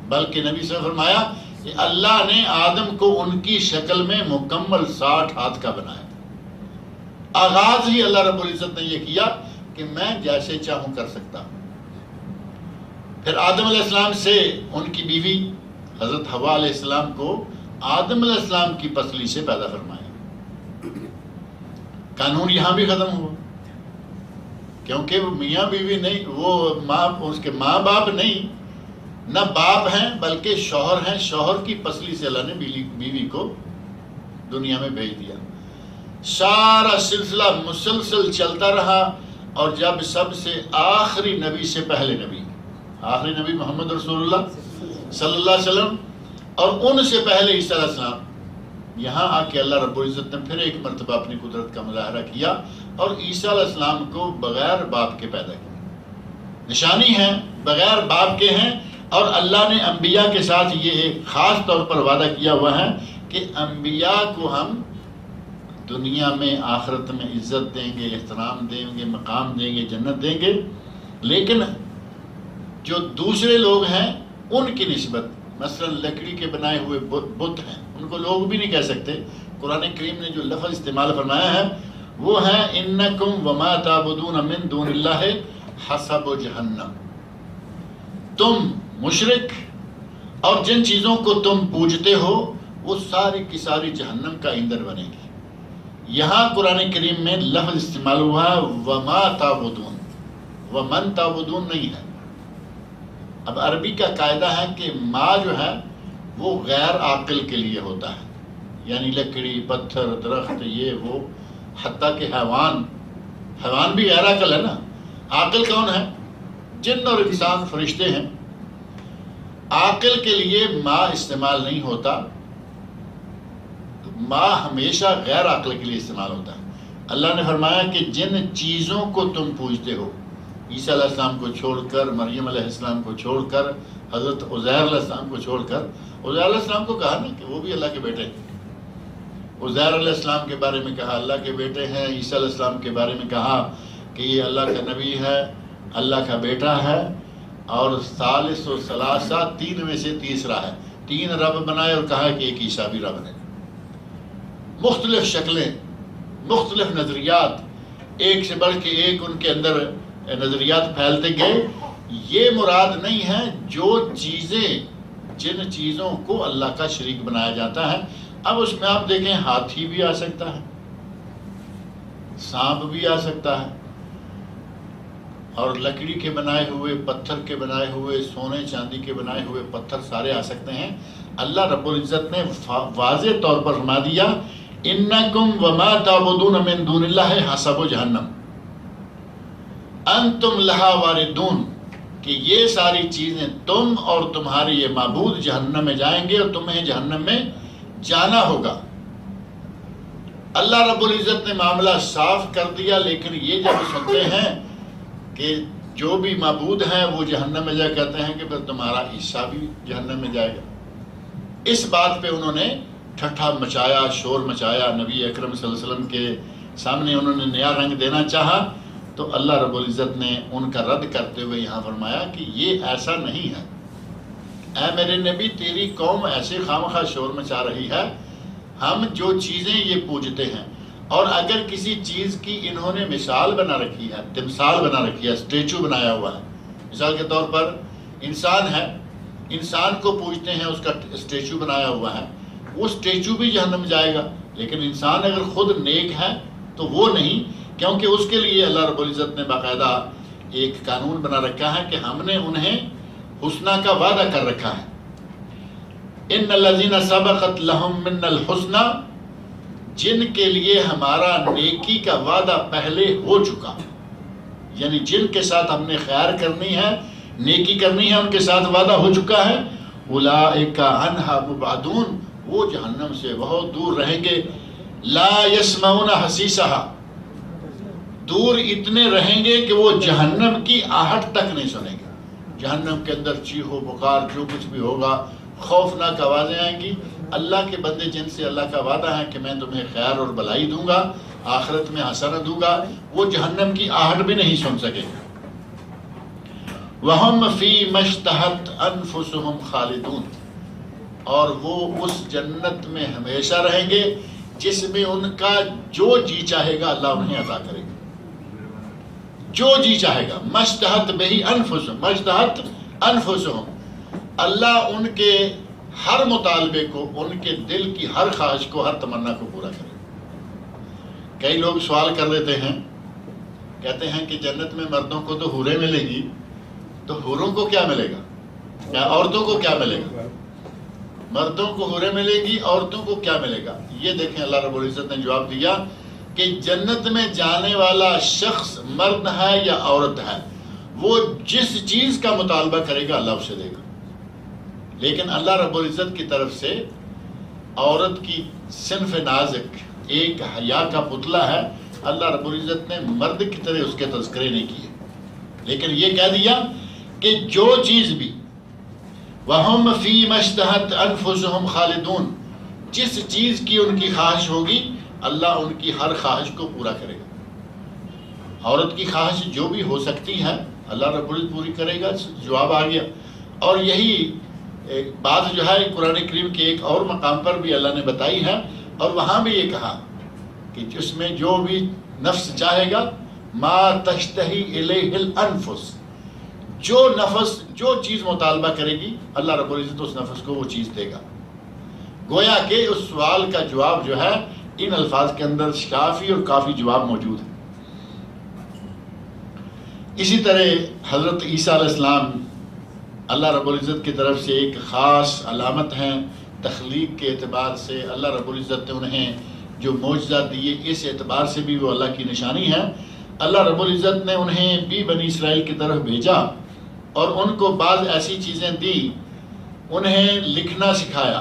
بلکہ نبی صلی اللہ علیہ وسلم نے فرمایا کہ اللہ نے آدم کو ان کی شکل میں مکمل 60 ہاتھ کا بنایا. آغاز ہی اللہ رب العزت نے یہ کیا کہ میں جیسے چاہوں کر سکتا ہوں. پھر آدم علیہ السلام سے ان کی بیوی حضرت حوا علیہ السلام کو آدم علیہ السلام کی پسلی سے پیدا فرمایا. قانون یہاں بھی ختم ہوا، کیونکہ وہ میاں بیوی نہیں، وہ ماں، اس کے ماں باپ نہیں، نہ باپ ہیں بلکہ شوہر ہیں. شوہر کی پسلی سے اللہ نے بیوی کو دنیا میں بھیج دیا. سارا سلسلہ مسلسل چلتا رہا، اور جب سب سے آخری نبی سے پہلے نبی، آخری نبی محمد رسول اللہ صلی اللہ علیہ وسلم، اور ان سے پہلے عیسیٰ علیہ السلام، یہاں آ کے اللہ رب العزت نے پھر ایک مرتبہ اپنی قدرت کا مظاہرہ کیا اور عیسیٰ علیہ السلام کو بغیر باپ کے پیدا کیا. نشانی ہے بغیر باپ کے ہیں. اور اللہ نے انبیاء کے ساتھ یہ ایک خاص طور پر وعدہ کیا ہوا ہے کہ انبیاء کو ہم دنیا میں، آخرت میں عزت دیں گے، احترام دیں گے، مقام دیں گے، جنت دیں گے. لیکن جو دوسرے لوگ ہیں ان کی نسبت، مثلا لکڑی کے بنائے ہوئے بت ہیں، ان کو لوگ بھی نہیں کہہ سکتے. قرآن کریم نے جو لفظ استعمال فرمایا ہے وہ ہے انکم وما تعبدون من دون اللہ حسب جہنم. تم مشرک اور جن چیزوں کو تم پوجتے ہو وہ ساری کی ساری جہنم کا ایندھن بنے گی. یہاں قرآن کریم میں لفظ استعمال ہوا ہے وما تعبدون، ومن تعبدون نہیں ہے. اب عربی کا قاعدہ ہے کہ ما جو ہے وہ غیر عاقل کے لیے ہوتا ہے، یعنی لکڑی، پتھر، درخت، یہ وہ، حتیٰ کہ حیوان بھی غیر عاقل ہے نا. عاقل کون ہے؟ جن اور انسان، فرشتے ہیں. عاقل کے لیے ما استعمال نہیں ہوتا، ما ہمیشہ غیر عاقل کے لیے استعمال ہوتا ہے. اللہ نے فرمایا کہ جن چیزوں کو تم پوجتے ہو، عیسیٰ علیہ السلام کو چھوڑ کر، مریم علیہ السلام کو چھوڑ کر، حضرت عزیر علیہ السلام کو چھوڑ کر. عزیر علیہ السلام کو کہا نا کہ وہ بھی اللہ کے بیٹے ہیں. عزیر علیہ السلام کے بارے میں کہا اللہ کے بیٹے ہیں. عیسیٰ علیہ السلام کے بارے میں کہا کہ یہ اللہ کا نبی ہے، اللہ کا بیٹا ہے، اور ثالث و ثلاثہ، 3 میں سے تیسرا ہے. 3 رب بنائے اور کہا کہ ایک عیسیٰ بھی رب ہے. مختلف شکلیں، مختلف نظریات، ایک سے بڑھ کے ایک ان کے اندر نظریات پھیلتے گئے. یہ مراد نہیں ہے جو چیزیں، جن چیزوں کو اللہ کا شریک بنایا جاتا ہے. اب اس میں آپ دیکھیں ہاتھی بھی آ سکتا ہے، سانپ بھی آ سکتا ہے، اور لکڑی کے بنائے ہوئے، پتھر کے بنائے ہوئے، سونے چاندی کے بنائے ہوئے پتھر سارے آ سکتے ہیں. اللہ رب العزت نے واضح طور پر فرما دیا انکم وما تعبدون من دون اللہ حسب جہنم انتم لہا واردون، کہ یہ ساری چیزیں تم اور تمہارے یہ معبود جہنم میں جائیں گے اور تمہیں جہنم میں جانا ہوگا. اللہ رب العزت نے معاملہ صاف کر دیا. لیکن یہ جب سنتے ہیں کہ جو بھی معبود ہیں وہ جہنم میں جائے، کہتے ہیں کہ پھر تمہارا عیسیٰ بھی جہنم میں جائے گا. اس بات پہ انہوں نے ٹھٹھا مچایا، شور مچایا. نبی اکرم صلی اللہ علیہ وسلم کے سامنے انہوں نے نیا رنگ دینا چاہا تو اللہ رب العزت نے ان کا رد کرتے ہوئے یہاں فرمایا کہ یہ ایسا نہیں ہے. اے میرے نبی، تیری قوم ایسے خامخواہ شور مچا رہی ہے. ہم جو چیزیں یہ پوجتے ہیں، اور اگر کسی چیز کی انہوں نے مثال بنا رکھی ہے، تمثال بنا رکھی ہے، اسٹیچو بنایا ہوا ہے. مثال کے طور پر انسان ہے، انسان کو پوجتے ہیں، اس کا اسٹیچو بنایا ہوا ہے، وہ اسٹیچو بھی جہنم جائے گا. لیکن انسان اگر خود نیک ہے تو وہ نہیں، کیونکہ اس کے لیے اللہ رب العزت نے باقاعدہ ایک قانون بنا رکھا ہے کہ ہم نے انہیں حسنہ کا وعدہ کر رکھا ہے. ان الذین سبقت لہم من الحسنى، جن کے لیے ہمارا نیکی کا وعدہ پہلے ہو چکا، یعنی جن کے ساتھ ہم نے خیر کرنی ہے، نیکی کرنی ہے، ان کے ساتھ وعدہ ہو چکا ہے. اولئک عنہا مبعدون، وہ جہنم سے بہت دور رہیں گے. لا یسمعون حسیسہا، دور اتنے رہیں گے کہ وہ جہنم کی آہٹ تک نہیں سنیں گے. جہنم کے اندر چیخو پکار جو کچھ بھی ہوگا، خوفناک آوازیں آئیں گی. اللہ کے بندے جن سے اللہ کا وعدہ ہے کہ میں تمہیں خیر اور بھلائی دوں گا، آخرت میں حسنہ دوں گا، وہ جہنم کی آہٹ بھی نہیں سن سکیں گے. وَهُمْ فِي مَا اشْتَهَتْ أَنفُسُهُمْ خَالِدُونَ، اور وہ اس جنت میں ہمیشہ رہیں گے جس میں ان کا جو جی چاہے گا اللہ انہیں عطا کرے گا. جو جی چاہے گا، مَشْتَهَتْ بِهِ أَنفُسُهُمْ، مَشْتَهَتْ أَنفُسُهُمْ، اللہ ان کے ہر مطالبے کو، ان کے دل کی ہر خواہش کو، ہر تمنا کو پورا کرے گا. کئی لوگ سوال کر لیتے ہیں، کہتے ہیں کہ جنت میں مردوں کو تو حوریں ملے گی، تو حوروں کو کیا ملے گا؟ کیا عورتوں کو کیا ملے گا؟ مردوں کو حوریں ملے گی، عورتوں کو کیا ملے گا؟ یہ دیکھیں اللہ رب العزت نے جواب دیا کہ جنت میں جانے والا شخص مرد ہے یا عورت ہے، وہ جس چیز کا مطالبہ کرے گا اللہ اسے دے گا. لیکن اللہ رب العزت کی طرف سے عورت کی صنف نازک ایک حیا کا پتلا ہے، اللہ رب العزت نے مرد کی طرح اس کے تذکرے نہیں کیے، لیکن یہ کہہ دیا کہ جو چیز بھی وَهُمْ فِي مَا اشْتَهَتْ أَنفُسُهُمْ خَالِدُونَ، جس چیز کی ان کی خواہش ہوگی اللہ ان کی ہر خواہش کو پورا کرے گا. عورت کی خواہش جو بھی ہو سکتی ہے اللہ رب العزت پوری کرے گا. جواب آ گیا. اور یہی بات جو ہے قرآن کریم کے ایک اور مقام پر بھی اللہ نے بتائی ہے، اور وہاں بھی یہ کہا کہ جس میں جو بھی نفس چاہے گا، ما تشتہی الیہ الانفس، جو نفس جو چیز مطالبہ کرے گی اللہ رب العزت اس نفس کو وہ چیز دے گا. گویا کہ اس سوال کا جواب جو ہے ان الفاظ کے اندر شافی اور کافی جواب موجود ہے. اسی طرح حضرت عیسیٰ علیہ السلام اللہ رب العزت کی طرف سے ایک خاص علامت ہیں. تخلیق کے اعتبار سے اللہ رب العزت نے انہیں جو معجزہ دیے اس اعتبار سے بھی وہ اللہ کی نشانی ہے. اللہ رب العزت نے انہیں بھی بنی اسرائیل کی طرف بھیجا اور ان کو بعض ایسی چیزیں دی، انہیں لکھنا سکھایا،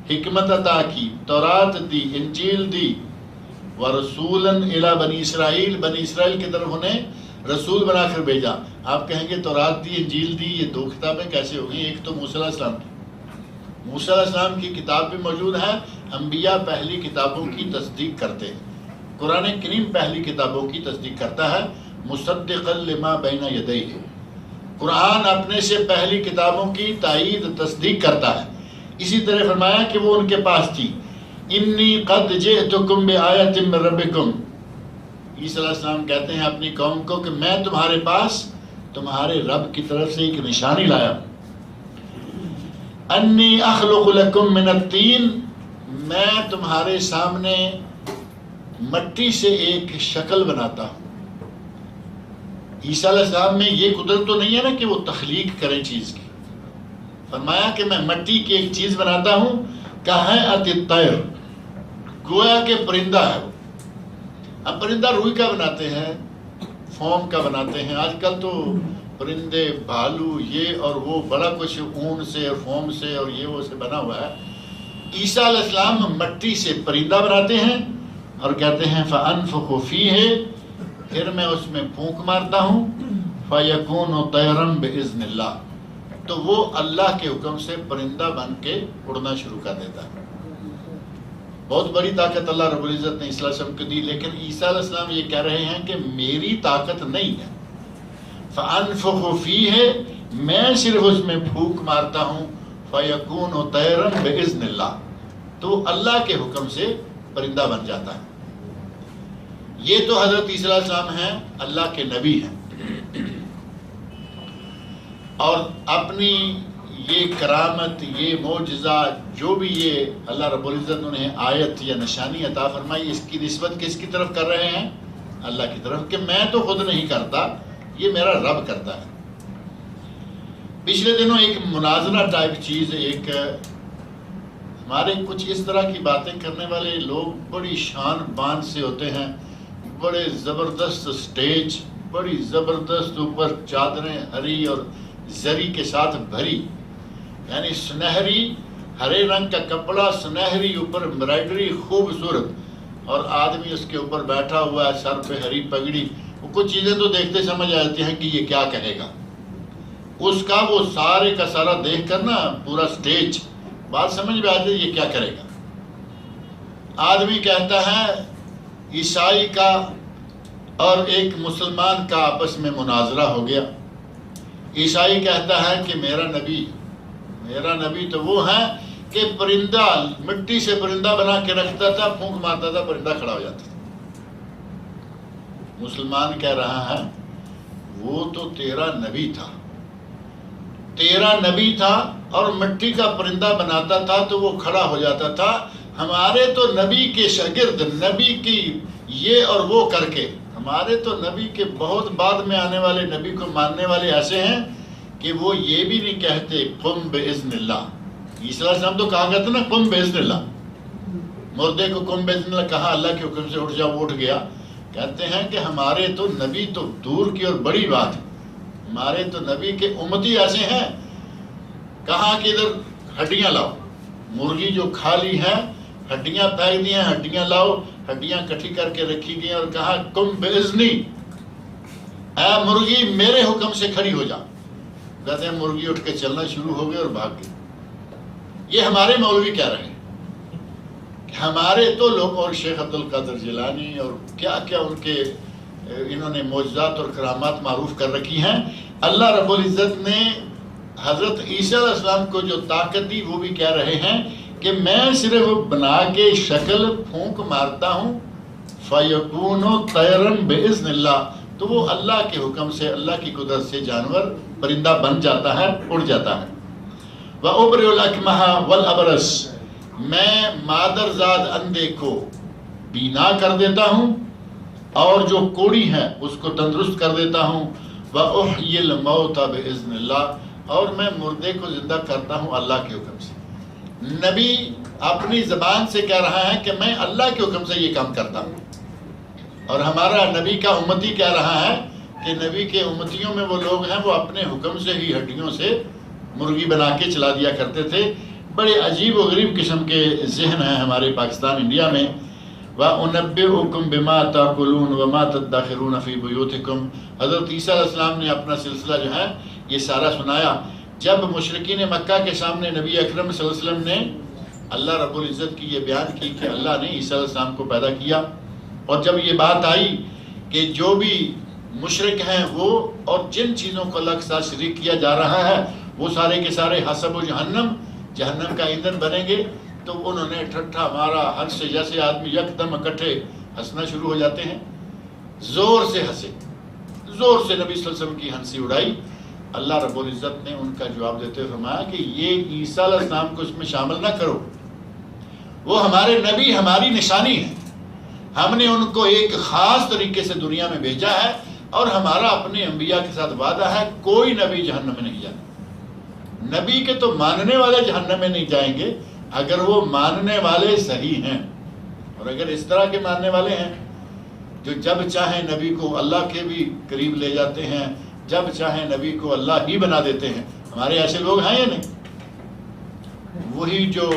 حکمت عطا کی، تورات دی، انجیل دی. وَرَسُولًا إِلَى بَنِي إِسْرَائِيل، بنی اسرائیل کی طرف انہیں رسول بنا کر بھیجا. آپ کہیں گے تورات دی، انجیل دی، یہ دو کتابیں کیسے ہو گئیں؟ ایک تو موسیٰ علیہ السلام کی، موسیٰ علیہ السلام کی کتاب بھی موجود ہے. انبیاء پہلی کتابوں کی تصدیق کرتے ہیں. قرآن کریم پہلی کتابوں کی تصدیق کرتا ہے، مصدقا لما بین یدیہ. قرآن اپنے سے پہلی کتابوں کی تائید تصدیق کرتا ہے. اسی طرح فرمایا کہ وہ ان کے پاس تھی. انی قد جئتکم بآیۃ من ربکم. عیسیٰ علیہ السلام کہتے ہیں اپنی قوم کو کہ میں تمہارے پاس تمہارے رب کی طرف سے ایک نشانی لایا ہوں. انی اخلق لکم من الطین، میں تمہارے سامنے مٹی سے ایک شکل بناتا ہوں. عیسیٰ علیہ السلام میں یہ قدرت تو نہیں ہے نا کہ وہ تخلیق کریں چیز کی. فرمایا کہ میں مٹی کی ایک چیز بناتا ہوں، کہیئۃ الطیر، گویا کہ پرندہ ہے وہ. اب پرندہ روئی کا بناتے ہیں، فوم کا بناتے ہیں. آج کل تو پرندے، بھالو، یہ اور وہ بڑا کچھ اون سے اور فوم سے اور یہ وہ سے بنا ہوا ہے. عیسیٰ علیہ السلام مٹی سے پرندہ بناتے ہیں اور کہتے ہیں فَأَنفُخُ فِيهِ، پھر میں اس میں پھونک مارتا ہوں، فَيَكُونُ طَيْرًا بِإِذْنِ اللَّهِ، تو وہ اللہ کے حکم سے پرندہ بن کے اڑنا شروع کر دیتا ہے. بہت بڑی طاقت اللہ رب العزت نے عیسیٰ علیہ السلام کو دی. لیکن عیسیٰ علیہ السلام یہ کہہ رہے ہیں کہ میری طاقت نہیں ہے. فَأَنفُخُ فِيهِ، میں صرف اس میں پھونک مارتا ہوں، فَيَكُونُ طَيْرًا بِإِذْنِ اللَّهِ، تو اللہ کے حکم سے پرندہ بن جاتا ہے. یہ تو حضرت عیسیٰ علیہ السلام ہیں، اللہ کے نبی ہیں، اور اپنی یہ کرامت، یہ معجزہ، جو بھی یہ اللہ رب العزت انہیں آیت یا نشانی عطا فرمائی، اس کی نسبت کس کی طرف کر رہے ہیں؟ اللہ کی طرف، کہ میں تو خود نہیں کرتا، یہ میرا رب کرتا ہے۔ پچھلے دنوں ایک مناظرہ ٹائپ چیز، ایک ہمارے کچھ اس طرح کی باتیں کرنے والے لوگ بڑی شان بان سے ہوتے ہیں، بڑے زبردست سٹیج، بڑی زبردست اوپر چادریں ہری اور زری کے ساتھ بھری، یعنی سنہری ہرے رنگ کا کپڑا، سنہری اوپر امبرائڈری خوبصورت، اور آدمی اس کے اوپر بیٹھا ہوا ہے، سر پہ ہری پگڑی۔ وہ کچھ چیزیں تو دیکھتے سمجھ آتی ہیں کہ یہ کیا کہے گا، اس کا وہ سارے کا سارا دیکھ کر نا پورا سٹیج بات سمجھ میں آتی ہے یہ کیا کرے گا۔ آدمی کہتا ہے عیسائی کا اور ایک مسلمان کا آپس میں مناظرہ ہو گیا۔ عیسائی کہتا ہے کہ میرا نبی تو وہ ہے کہ پرندہ مٹی سے پرندہ بنا کے رکھتا تھا، پھونک مارتا تھا، پرندہ کھڑا ہو جاتا تھا۔ مسلمان کہہ رہا ہے وہ تو تیرا نبی تھا اور مٹی کا پرندہ بناتا تھا تو وہ کھڑا ہو جاتا تھا، ہمارے تو نبی کے شاگرد، نبی کی یہ اور وہ کر کے، ہمارے تو نبی کے بہت بعد میں آنے والے نبی کو ماننے والے ایسے ہیں کہ وہ یہ بھی نہیں کہتے قم باذن اللہ۔ عیسیٰ علیہ السلام تو کہا کرتے نا قم باذن اللہ، مردے کو قم باذن اللہ کہا، اللہ کے حکم سے اٹھ جا، وہ اٹھ گیا۔ کہتے ہیں کہ ہمارے تو نبی تو دور کی اور بڑی بات، ہمارے تو نبی کے امتی ایسے ہیں، کہاں کہ ادھر ہڈیاں لاؤ، مرغی جو کھالی ہے ہڈیاں پھینک دی ہیں، ہڈیاں لاؤ، ہڈیاں کٹھی کر کے رکھی گئی اور کہا کم باذنی، اے مرغی میرے حکم سے کھڑی ہو جا۔ کہتے ہیں مرغی اٹھ کے چلنا شروع ہو گئی اور بھاگ گئی۔ یہ ہمارے مولوی کہہ رہے ہیں کہ ہمارے تو لوگ، اور شیخ عبد القادر جیلانی اور کیا کیا ان کے انہوں نے معجزات اور کرامات معروف کر رکھی ہیں۔ اللہ رب العزت نے حضرت عیسیٰ علیہ السلام کو جو طاقت دی وہ بھی کہہ رہے ہیں کہ میں صرف بنا کے شکل پھونک مارتا ہوں، فَيَكُونُ طَيْرًا بِإِذْنِ اللَّهِ، تو وہ اللہ کے حکم سے، اللہ کی قدرت سے جانور پرندہ بن جاتا ہے، اڑ جاتا ہے۔ وَأُبْرِئُ الْأَكْمَحَ وَالْأَبْرَصَ، میں مادرزاد اندھے کو بینا کر دیتا ہوں اور جو کوڑی ہے اس کو تندرست کر دیتا ہوں۔ وَأُحْيِي الْمَوْتَ بِإِذْنِ اللَّهِ، اور میں مردے کو زندہ کرتا ہوں اللہ کے حکم سے۔ نبی اپنی زبان سے کہہ رہا ہے کہ میں اللہ کے حکم سے یہ کام کرتا ہوں، اور ہمارا نبی کا امتی کہہ رہا ہے کہ نبی کے امتیوں میں وہ لوگ ہیں وہ اپنے حکم سے ہی ہڈیوں سے مرغی بنا کے چلا دیا کرتے تھے۔ بڑے عجیب و غریب قسم کے ذہن ہیں ہمارے پاکستان انڈیا میں۔ وَأُنَبِّئُكُمْ بِمَا تَأْكُلُونَ وَمَا تَدَّخِرُونَ فِي بُيُوتِكُمْ، حضرت عیسیٰ علیہ السلام نے اپنا سلسلہ جو ہے یہ سارا سنایا۔ جب مشرکین مکہ کے سامنے نبی اکرم صلی اللہ علیہ وسلم نے اللہ رب العزت کی یہ بیان کی کہ اللہ نے عیسیٰ علیہ السلام کو پیدا کیا، اور جب یہ بات آئی کہ جو بھی مشرک ہیں وہ اور جن چیزوں کو اللہ کے ساتھ شریک کیا جا رہا ہے وہ سارے کے سارے حسب و جہنم کا ایندھن بنیں گے، تو انہوں نے ٹھٹھا مارا، حد سے جیسے آدمی یکدم اکٹھے ہنسنا شروع ہو جاتے ہیں، زور سے ہنسے، زور سے نبی صلی اللہ علیہ وسلم کی ہنسی اڑائی۔ اللہ رب العزت نے ان کا جواب دیتے ہوئے فرمایا کہ یہ عیسیٰ علیہ السلام کو اس میں شامل نہ کرو، وہ ہمارے نبی، ہماری نشانی ہے، ہم نے ان کو ایک خاص طریقے سے دنیا میں بھیجا ہے، اور ہمارا اپنے انبیاء کے ساتھ وعدہ ہے کوئی نبی جہنم میں نہیں جانا۔ نبی کے تو ماننے والے جہنم میں نہیں جائیں گے اگر وہ ماننے والے صحیح ہیں، اور اگر اس طرح کے ماننے والے ہیں جو جب چاہیں نبی کو اللہ کے بھی قریب لے جاتے ہیں، جب چاہیں نبی کو اللہ ہی بنا دیتے ہیں، ہمارے ایسے لوگ ہیں یا نہیں؟ وہی جو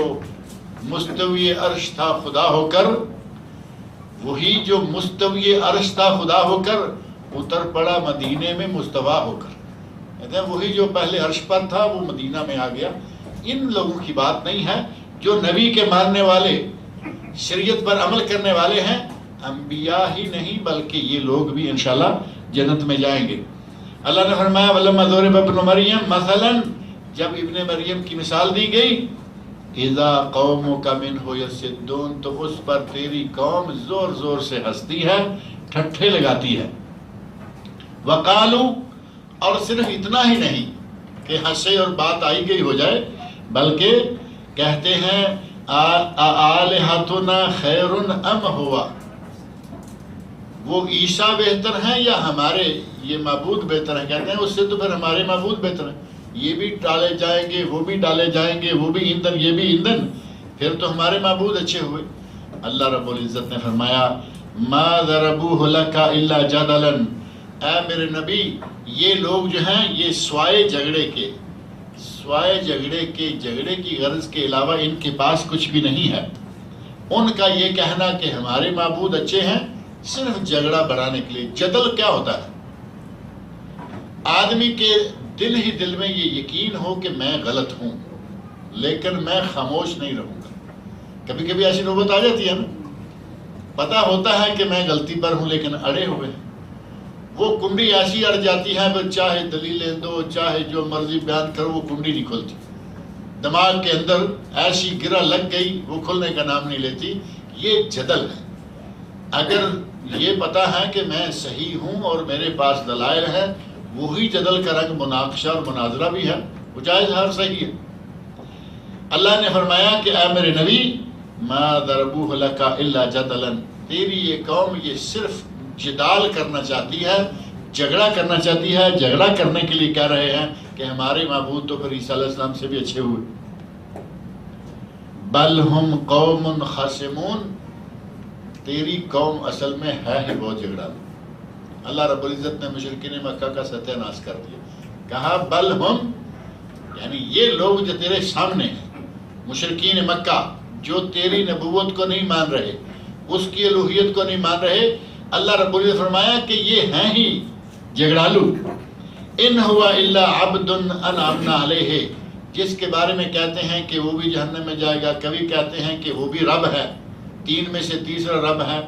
مستوی عرش تھا خدا ہو کر، وہی جو مستوی عرش تھا خدا ہو کر اتر پڑا مدینے میں مستوی ہو کر، کہتے ہیں وہی جو پہلے عرش پر تھا وہ مدینہ میں آ گیا۔ ان لوگوں کی بات نہیں ہے جو نبی کے ماننے والے، شریعت پر عمل کرنے والے ہیں، انبیاء ہی نہیں بلکہ یہ لوگ بھی انشاءاللہ جنت میں جائیں گے۔ اللہ نے فرمایا وَلَمَّا ضُرِبَ ابْنُ مَرْيَمَ مثلاً، جب ابن مریم کی مثال دی گئی، اِذَا قَوْمُكَ مِنْهُ يَصِدُّونَ، تو اس پر تیری قوم زور زور سے ہنستی ہے، ٹھٹھے لگاتی ہے۔ وَقَالُوا، اور صرف اتنا ہی نہیں، کہ ہنسے اور بات آئی گئی ہو جائے، بلکہ کہتے ہیں آلہتنا خیر ام ہوا، وہ عیسیٰ بہتر ہیں یا ہمارے یہ معبود بہتر ہیں؟ کہتے ہیں اس سے تو پھر ہمارے معبود بہتر ہیں، یہ بھی ڈالے جائیں گے، وہ بھی ڈالے جائیں گے، وہ بھی ایندھن یہ بھی ایندھن، پھر تو ہمارے معبود اچھے ہوئے۔ اللہ رب العزت نے فرمایا ما ضربوہ لک الا جدلا، اے میرے نبی یہ لوگ جو ہیں یہ سوائے جھگڑے کی غرض کے علاوہ ان کے پاس کچھ بھی نہیں ہے۔ ان کا یہ کہنا کہ ہمارے معبود اچھے ہیں صرف جھگڑا بڑھانے کے لیے۔ جدل کیا ہوتا ہے؟ آدمی کے دل میں یہ یقین ہو کہ میں غلط ہوں لیکن میں خاموش نہیں رہوں گا۔ کبھی کبھی ایسی نوبت آ جاتی ہے نا، پتہ ہوتا ہے کہ میں غلطی پر ہوں لیکن اڑے ہوئے ہیں، وہ کنڈی ایسی اڑ جاتی ہے پھر چاہے دلیلیں دو چاہے جو مرضی بیان کرو وہ کنڈی نہیں کھلتی، دماغ کے اندر ایسی گرہ لگ گئی وہ کھلنے کا نام نہیں لیتی۔ یہ جدل ہے۔ اگر یہ پتہ ہے کہ میں صحیح ہوں اور میرے پاس دلائل ہے، وہی جدل کا رنگ مناقشہ اور مناظرہ بھی ہے، وہ جائز ہر صحیح ہے۔ اللہ نے فرمایا کہ اے میرے نبی ما ضربوہ لک الا جدلا، تیری یہ قوم یہ صرف جدال کرنا چاہتی ہے، جھگڑا کرنا چاہتی ہے، جھگڑا کرنے کے لیے کہہ رہے ہیں کہ ہمارے معبود تو پھر عیسیٰ علیہ السلام سے بھی اچھے ہوئے۔ بل ہم قوم خاصمون، تیری قوم اصل میں ہے ہی بہت جھگڑا۔ اللہ رب العزت نے مشرکین مکہ کا ستیہ ناش کر دیا، کہا بل ہم، یعنی یہ لوگ جو تیرے سامنے ہیں مشرکین مکہ جو تیری نبوت کو نہیں مان رہے، اس کی الوہیت کو نہیں مان رہے، اللہ رب العزت فرمایا کہ یہ ہیں ہی جھگڑالو۔ ان ہوا الا عبد انعمنا علیہ، جس کے بارے میں کہتے ہیں کہ وہ بھی جہنم میں جائے گا، کبھی کہتے ہیں کہ وہ بھی رب ہے، تین میں سے تیسرا رب ہے،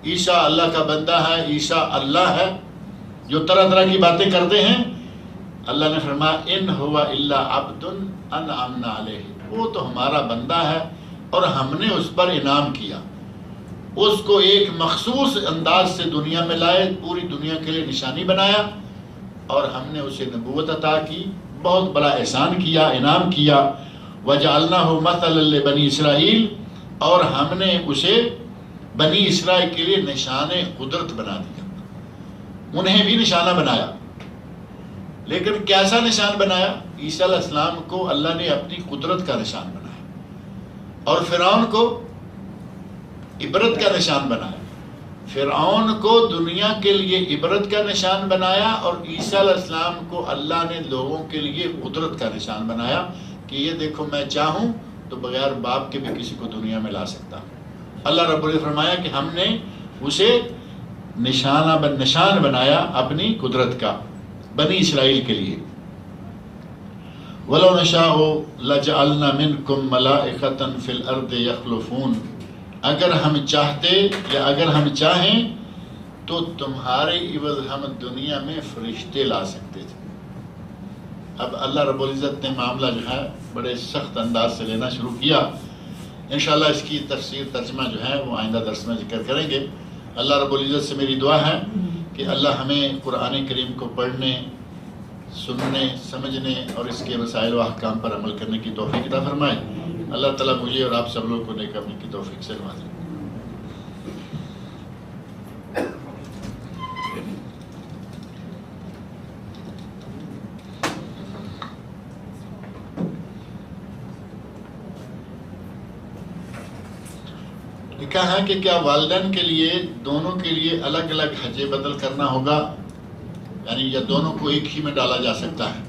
عیسیٰ اللہ کا بندہ ہے، عیسیٰ اللہ ہے، جو طرح طرح کی باتیں کرتے ہیں۔ اللہ نے فرمایا ان ہوا الا عبد انعمنا علیہ، وہ تو ہمارا بندہ ہے اور ہم نے اس پر انعام کیا، اس کو ایک مخصوص انداز سے دنیا میں لائے، پوری دنیا کے لیے نشانی بنایا، اور ہم نے اسے نبوت عطا کی، بہت بڑا احسان کیا، انعام کیا۔ وجعلناہ مثلا لبنی اسرائیل، اور ہم نے اسے بنی اسرائیل کے لیے نشان قدرت بنا دیا، انہیں بھی نشانہ بنایا۔ لیکن کیسا نشان بنایا؟ عیسیٰ علیہ السلام کو اللہ نے اپنی قدرت کا نشان بنایا، اور فرعون کو عبرت کا نشان بنایا۔ فرعون کو دنیا کے لیے عبرت کا نشان بنایا، اور عیسیٰ علیہ السلام کو اللہ نے لوگوں کے لیے قدرت کا نشان بنایا کہ یہ دیکھو میں چاہوں تو بغیر باپ کے بھی کسی کو دنیا میں لا سکتا ہوں۔ اللہ رب العزت فرمایا کہ ہم نے اسے نشان بنایا اپنی قدرت کا بنی اسرائیل کے لیے۔ وَلَوْ نَشَاءُ لَجَعَلْنَا مِنْكُمْ مَلَائِكَةً فِي الْأَرْضِ يَخْلُفُونَ، اگر ہم چاہتے یا اگر ہم چاہیں تو تمہارے عوض ہم دنیا میں فرشتے لا سکتے تھے۔ اب اللہ رب العزت نے معاملہ جو ہے بڑے سخت انداز سے لینا شروع کیا۔ انشاءاللہ اس کی تفسیر ترجمہ جو ہے وہ آئندہ درس میں ذکر کریں گے۔ اللہ رب العزت سے میری دعا ہے کہ اللہ ہمیں قرآن کریم کو پڑھنے، سننے، سمجھنے اور اس کے مسائل و احکام پر عمل کرنے کی توفیق عطا فرمائے۔ اللہ تعالیٰ مجھے اور آپ سب لوگوں کو نیک عمل کی توفیق سے نوازے۔ لکھا ہے کہ کیا والدین کے لیے دونوں کے لیے الگ الگ حج بدل کرنا ہوگا، یعنی یا دونوں کو ایک ہی میں ڈالا جا سکتا ہے،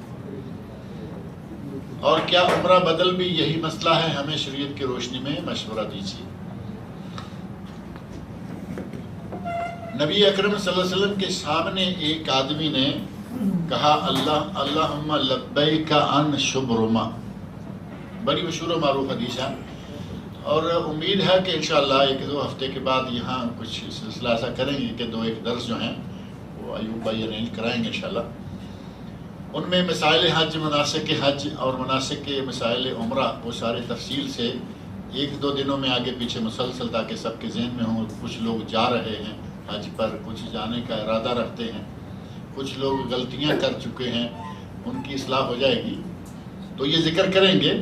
اور کیا عمرہ بدل بھی یہی مسئلہ ہے؟ ہمیں شریعت کی روشنی میں مشورہ دیجیے۔ نبی اکرم صلی اللہ علیہ وسلم کے سامنے ایک آدمی نے کہا اللہم لبیک عن شبرما، بڑی مشہور و معروف حدیث ہے، اور امید ہے کہ انشاءاللہ ایک دو ہفتے کے بعد یہاں کچھ سلسلہ ایسا کریں گے کہ دو ایک درس جو ہیں وہ ایوب بھائی ارینج کرائیں گے انشاءاللہ۔ ان میں مسائل حج، مناسک حج اور مناسک مسائل عمرہ وہ سارے تفصیل سے ایک دو دنوں میں آگے پیچھے مسلسل، تاکہ سب کے ذہن میں ہوں۔ کچھ لوگ جا رہے ہیں حج پر، کچھ جانے کا ارادہ رکھتے ہیں، کچھ لوگ غلطیاں کر چکے ہیں، ان کی اصلاح ہو جائے گی. تو یہ ذکر کریں گے.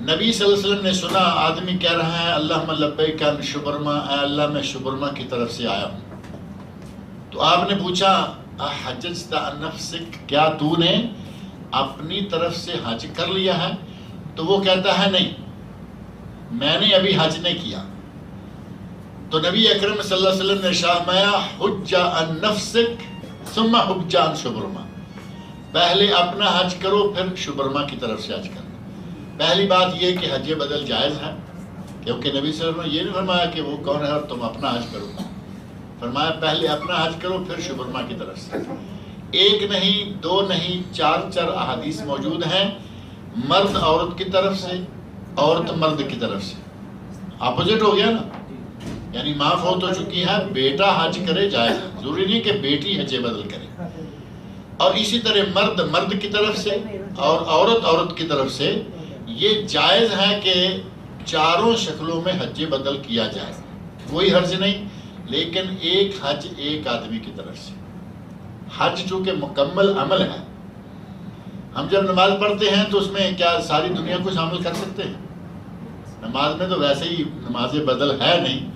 نبی صلی اللہ علیہ وسلم نے سنا آدمی کہہ رہا ہے اللہم لبیک عن شبرما، اے اللہ میں شبرما کی طرف سے آیا ہوں. تو آپ نے پوچھا احججت عن نفسک، کیا تو نے اپنی طرف سے حج کر لیا ہے؟ تو وہ کہتا ہے نہیں، میں نے ابھی حج نہیں کیا. تو نبی اکرم صلی اللہ علیہ وسلم نے ارشاد فرمایا حج عن نفسک ثم حج عن شبرما، پہلے اپنا حج کرو پھر شبرما کی طرف سے حج کرو. پہلی بات یہ کہ حج بدل جائز ہے، کیونکہ نبی صلی اللہ علیہ وسلم نے یہ نہیں فرمایا کہ وہ کون ہے اور تم اپنا حج کرو. فرمایا پہلے اپنا حج کرو پھر شبرما کی طرف سے. ایک نہیں، دو نہیں، چار احادیث موجود ہیں، مرد عورت کی طرف سے، عورت مرد کی طرف سے. اپوزٹ ہو گیا نا، یعنی ماں فوت ہو چکی ہے، بیٹا حج کرے جائز ہے، ضروری نہیں کہ بیٹی حج بدل کرے. اور اسی طرح مرد مرد کی طرف سے اور عورت عورت کی طرف سے یہ جائز ہے کہ چاروں شکلوں میں حج بدل کیا جائے، کوئی حرج نہیں. لیکن ایک حج ایک آدمی کی طرف سے. حج چونکہ مکمل عمل ہے، ہم جب نماز پڑھتے ہیں تو اس میں کیا ساری دنیا کو شامل کر سکتے ہیں؟ نماز میں تو ویسے ہی نماز بدل ہے نہیں،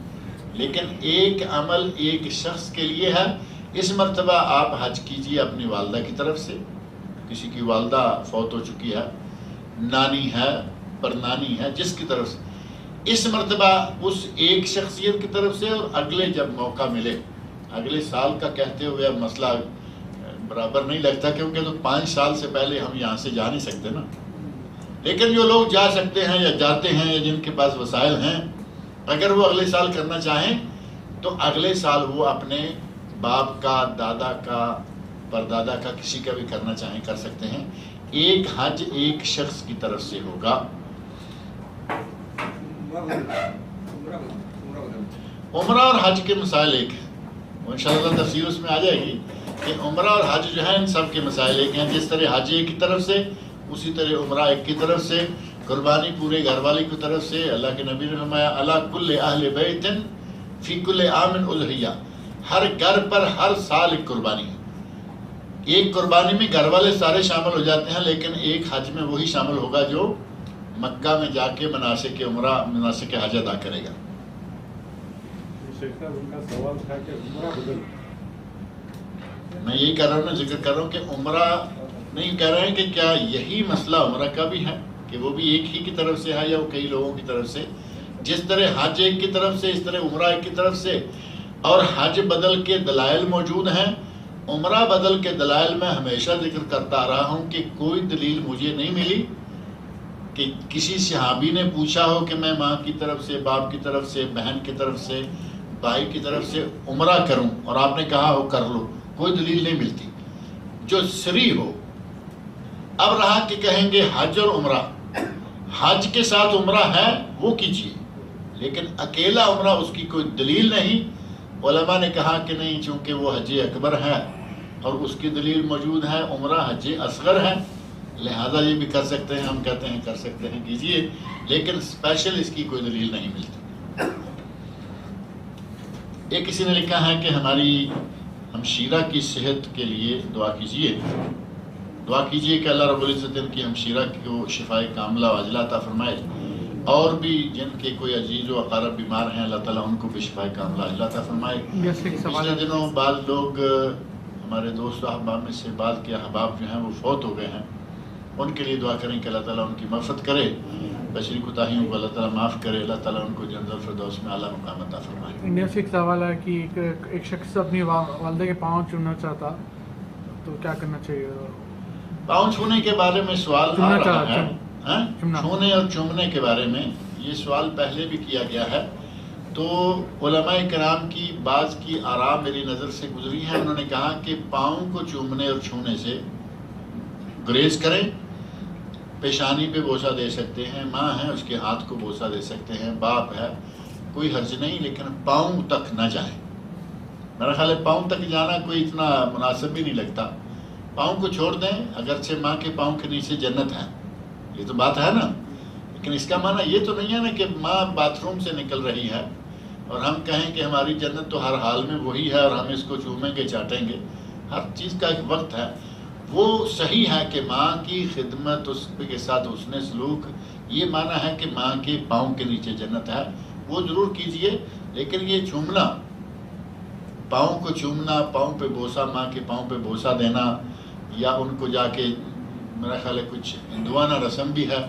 لیکن ایک عمل ایک شخص کے لیے ہے. اس مرتبہ آپ حج کیجئے اپنی والدہ کی طرف سے، کسی کی والدہ فوت ہو چکی ہے، نانی ہے، پرنانی ہے، جس کی طرف سے. اس مرتبہ اس ایک شخصیت کی طرف سے، اور اگلے جب موقع ملے اگلے سال کا کہتے ہوئے اب مسئلہ برابر نہیں لگتا، کیونکہ تو 5 سال سے پہلے ہم یہاں سے جا نہیں سکتے نا. لیکن جو لوگ جا سکتے ہیں یا جاتے ہیں یا جن کے پاس وسائل ہیں، اگر وہ اگلے سال کرنا چاہیں تو اگلے سال وہ اپنے باپ کا، دادا کا، پردادا کا، کسی کا بھی کرنا چاہیں کر سکتے ہیں. ایک حج ایک شخص کی طرف سے ہوگا. عمرہ اور حج کے مسائل ایک ہیں، انشاءاللہ تفصیل اس میں آ جائے گی کہ عمرہ اور حج جو ہے ان سب کے مسائل ایک ہیں. جس طرح حج ایک کی طرف سے اسی طرح عمرہ ایک کی طرف سے. قربانی پورے گھر والے کی طرف سے. اللہ کے نبی نے فرمایا الا کل اہل بیت فی کل عام اضحیہ، ہر گھر پر ہر سال ایک قربانی ہے. ایک قربانی میں گھر والے سارے شامل ہو جاتے ہیں، لیکن ایک حج میں وہی شامل ہوگا جو مکہ میں جا کے مناسک عمرہ مناسک حج ادا کرے گا. میں یہی کر رہا ہوں، ذکر کر رہا ہوں کہ عمرہ نہیں کہہ رہے ہیں کہ کیا یہی مسئلہ عمرہ کا بھی ہے کہ وہ بھی ایک ہی کی طرف سے ہے یا وہ کئی لوگوں کی طرف سے. جس طرح حج ایک کی طرف سے اس طرح عمرہ ایک کی طرف سے. اور حج بدل کے دلائل موجود ہیں. عمرہ بدل کے دلائل میں ہمیشہ ذکر کرتا آ رہا ہوں کہ کوئی دلیل مجھے نہیں ملی کہ کسی صحابی نے پوچھا ہو کہ میں ماں کی طرف سے، باپ کی طرف سے، بہن کی طرف سے، بھائی کی طرف سے عمرہ کروں اور آپ نے کہا ہو کر لو. کوئی دلیل نہیں ملتی جو سری ہو. اب رہا کہ کہیں گے حج اور عمرہ، حج کے ساتھ عمرہ ہے وہ کیجیے، لیکن اکیلا عمرہ اس کی کوئی دلیل نہیں. علماء نے کہا کہ نہیں، چونکہ وہ حج اکبر ہے اور اس کی دلیل موجود ہے، عمرہ حج اصغر ہے، لہذا یہ بھی کر سکتے ہیں. ہم کہتے ہیں کر سکتے ہیں، کیجیے، لیکن اسپیشل اس کی کوئی دلیل نہیں ملتی. ایک کسی نے لکھا ہے کہ ہماری ہمشیرہ کی صحت کے لیے دعا کیجیے. دعا کیجیے کہ اللہ رب العزت ان کی ہمشیرہ کو شفائے کاملہ و عاجلہ عطا فرمائے، اور بھی جن کے کوئی عزیز و اقارب بیمار ہیں اللہ تعالیٰ ان کو بھی شفائے کاملہ عاجلہ عطا فرمائے. پچھلے دنوں بعض لوگ ہمارے دوست و احباب میں سے بعض کے احباب جو ہیں وہ فوت ہو گئے ہیں، ان کے لیے دعا کریں کہ اللہ تعالیٰ ان کی مغفرت کرے، بشری کوتاہیوں کو اللہ تعالیٰ معاف کرے، اللہ تعالیٰ ان کو جنت الفردوس میں اعلیٰ مقام عطا فرمائے. انڈیا سے ایک سوال ہے کہ ایک شخص اپنی والدہ کے پاؤں چومنا چاہتا تو کیا کرنا چاہیے؟ پاؤں چھونے کے بارے میں سوال آ رہا ہے، چھونے اور چومنے کے بارے میں یہ سوال پہلے بھی کیا گیا ہے. تو علماء کرام کی بعض کی آراء میری نظر سے گزری ہیں. انہوں نے کہا کہ پاؤں کو چومنے اور چھونے سے گریز کریں، پیشانی پہ بوسہ دے سکتے ہیں، ماں ہے اس کے ہاتھ کو بوسہ دے سکتے ہیں، باپ ہے، کوئی حرج نہیں، لیکن پاؤں تک نہ جائیں. میرا خیال ہے پاؤں تک جانا کوئی اتنا مناسب بھی نہیں لگتا. پاؤں کو چھوڑ دیں، اگرچہ ماں کے پاؤں کے نیچے جنت ہے، یہ تو بات ہے نا، لیکن اس کا معنی یہ تو نہیں ہے نا کہ ماں باتھ روم سے نکل رہی ہے اور ہم کہیں کہ ہماری جنت تو ہر حال میں وہی ہے اور ہم اس کو چومیں گے چاٹیں گے. ہر چیز کا ایک وقت ہے. وہ صحیح ہے کہ ماں کی خدمت اس کے ساتھ حسن سلوک، یہ معنی ہے کہ ماں کے پاؤں کے نیچے جنت ہے، وہ ضرور کیجئے، لیکن یہ چومنا، پاؤں کو چومنا، پاؤں پہ بوسہ، ماں کے پاؤں پہ بوسہ دینا، یا ان کو جا کے، میرا خیال ہے کچھ ہندوانہ رسم بھی ہے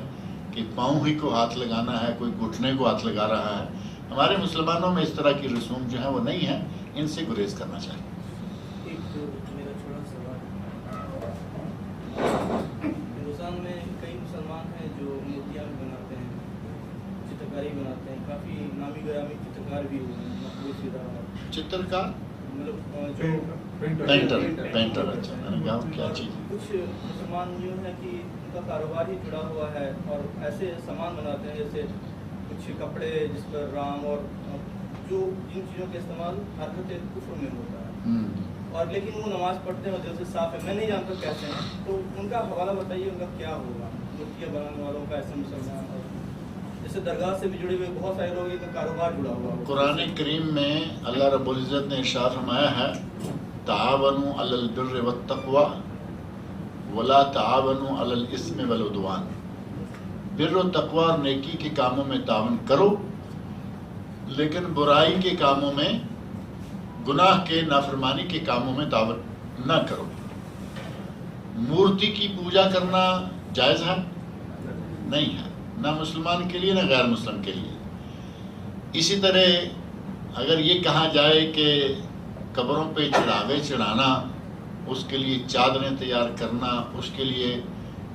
کہ پاؤں ہی کو ہاتھ لگانا ہے، کوئی گھٹنے کو ہاتھ لگا رہا ہے. ہمارے مسلمانوں میں اس طرح کی رسوم جو ہیں وہ نہیں ہیں، ان سے گریز کرنا چاہیے. ایک میرا چھوٹا سوال، ہندوستان میں کئی مسلمان ہیں جو مورتیاں بھی بناتے ہیں، چترکاری بناتے ہیں، کافی نامی گرامی چترکار بھی ہوئے ہیں، مقبول شدہ چترکار مطلب جو پینٹر. اچھا، میں نے کہا کیا چیز. کچھ مسلمان یوں ہے کہ ان کا کاروبار ہی جڑا ہوا ہے اور ایسے سامان بناتے ہیں جیسے کچھ کپڑے جس پر رام اور جو جن چیزوں کا استعمال حرکت کفر میں ہوتا ہے، اور لیکن وہ نماز پڑھتے ہیں اور دل سے صاف ہے. میں نہیں جانتا کیسے ہیں، تو ان کا حوالہ بتائیے، ان کا کیا ہوگا مورتیاں بنانے والوں کا، ایسے مسلمان اور جیسے درگاہ سے بھی جڑے ہوئے بہت سارے لوگ، ان کا کاروبار جڑا ہوا ہے. قرآن کریم میں اللہ رب العزت نے ارشاد فرمایا ہے، تعاونوا علی البر والتقوی ولا تعاونوا علی الاثم والعدوان. بر و تقوی اور نیکی کے کاموں میں تعاون کرو، لیکن برائی کے کاموں میں، گناہ کے، نافرمانی کے کاموں میں تعاون نہ کرو. مورتی کی پوجا کرنا جائز ہے؟ نہیں ہے، نہ مسلمان کے لیے نہ غیر مسلم کے لیے. اسی طرح اگر یہ کہا جائے کہ قبروں پہ چڑھاوے چڑھانا، اس کے لیے چادریں تیار کرنا، اس کے لیے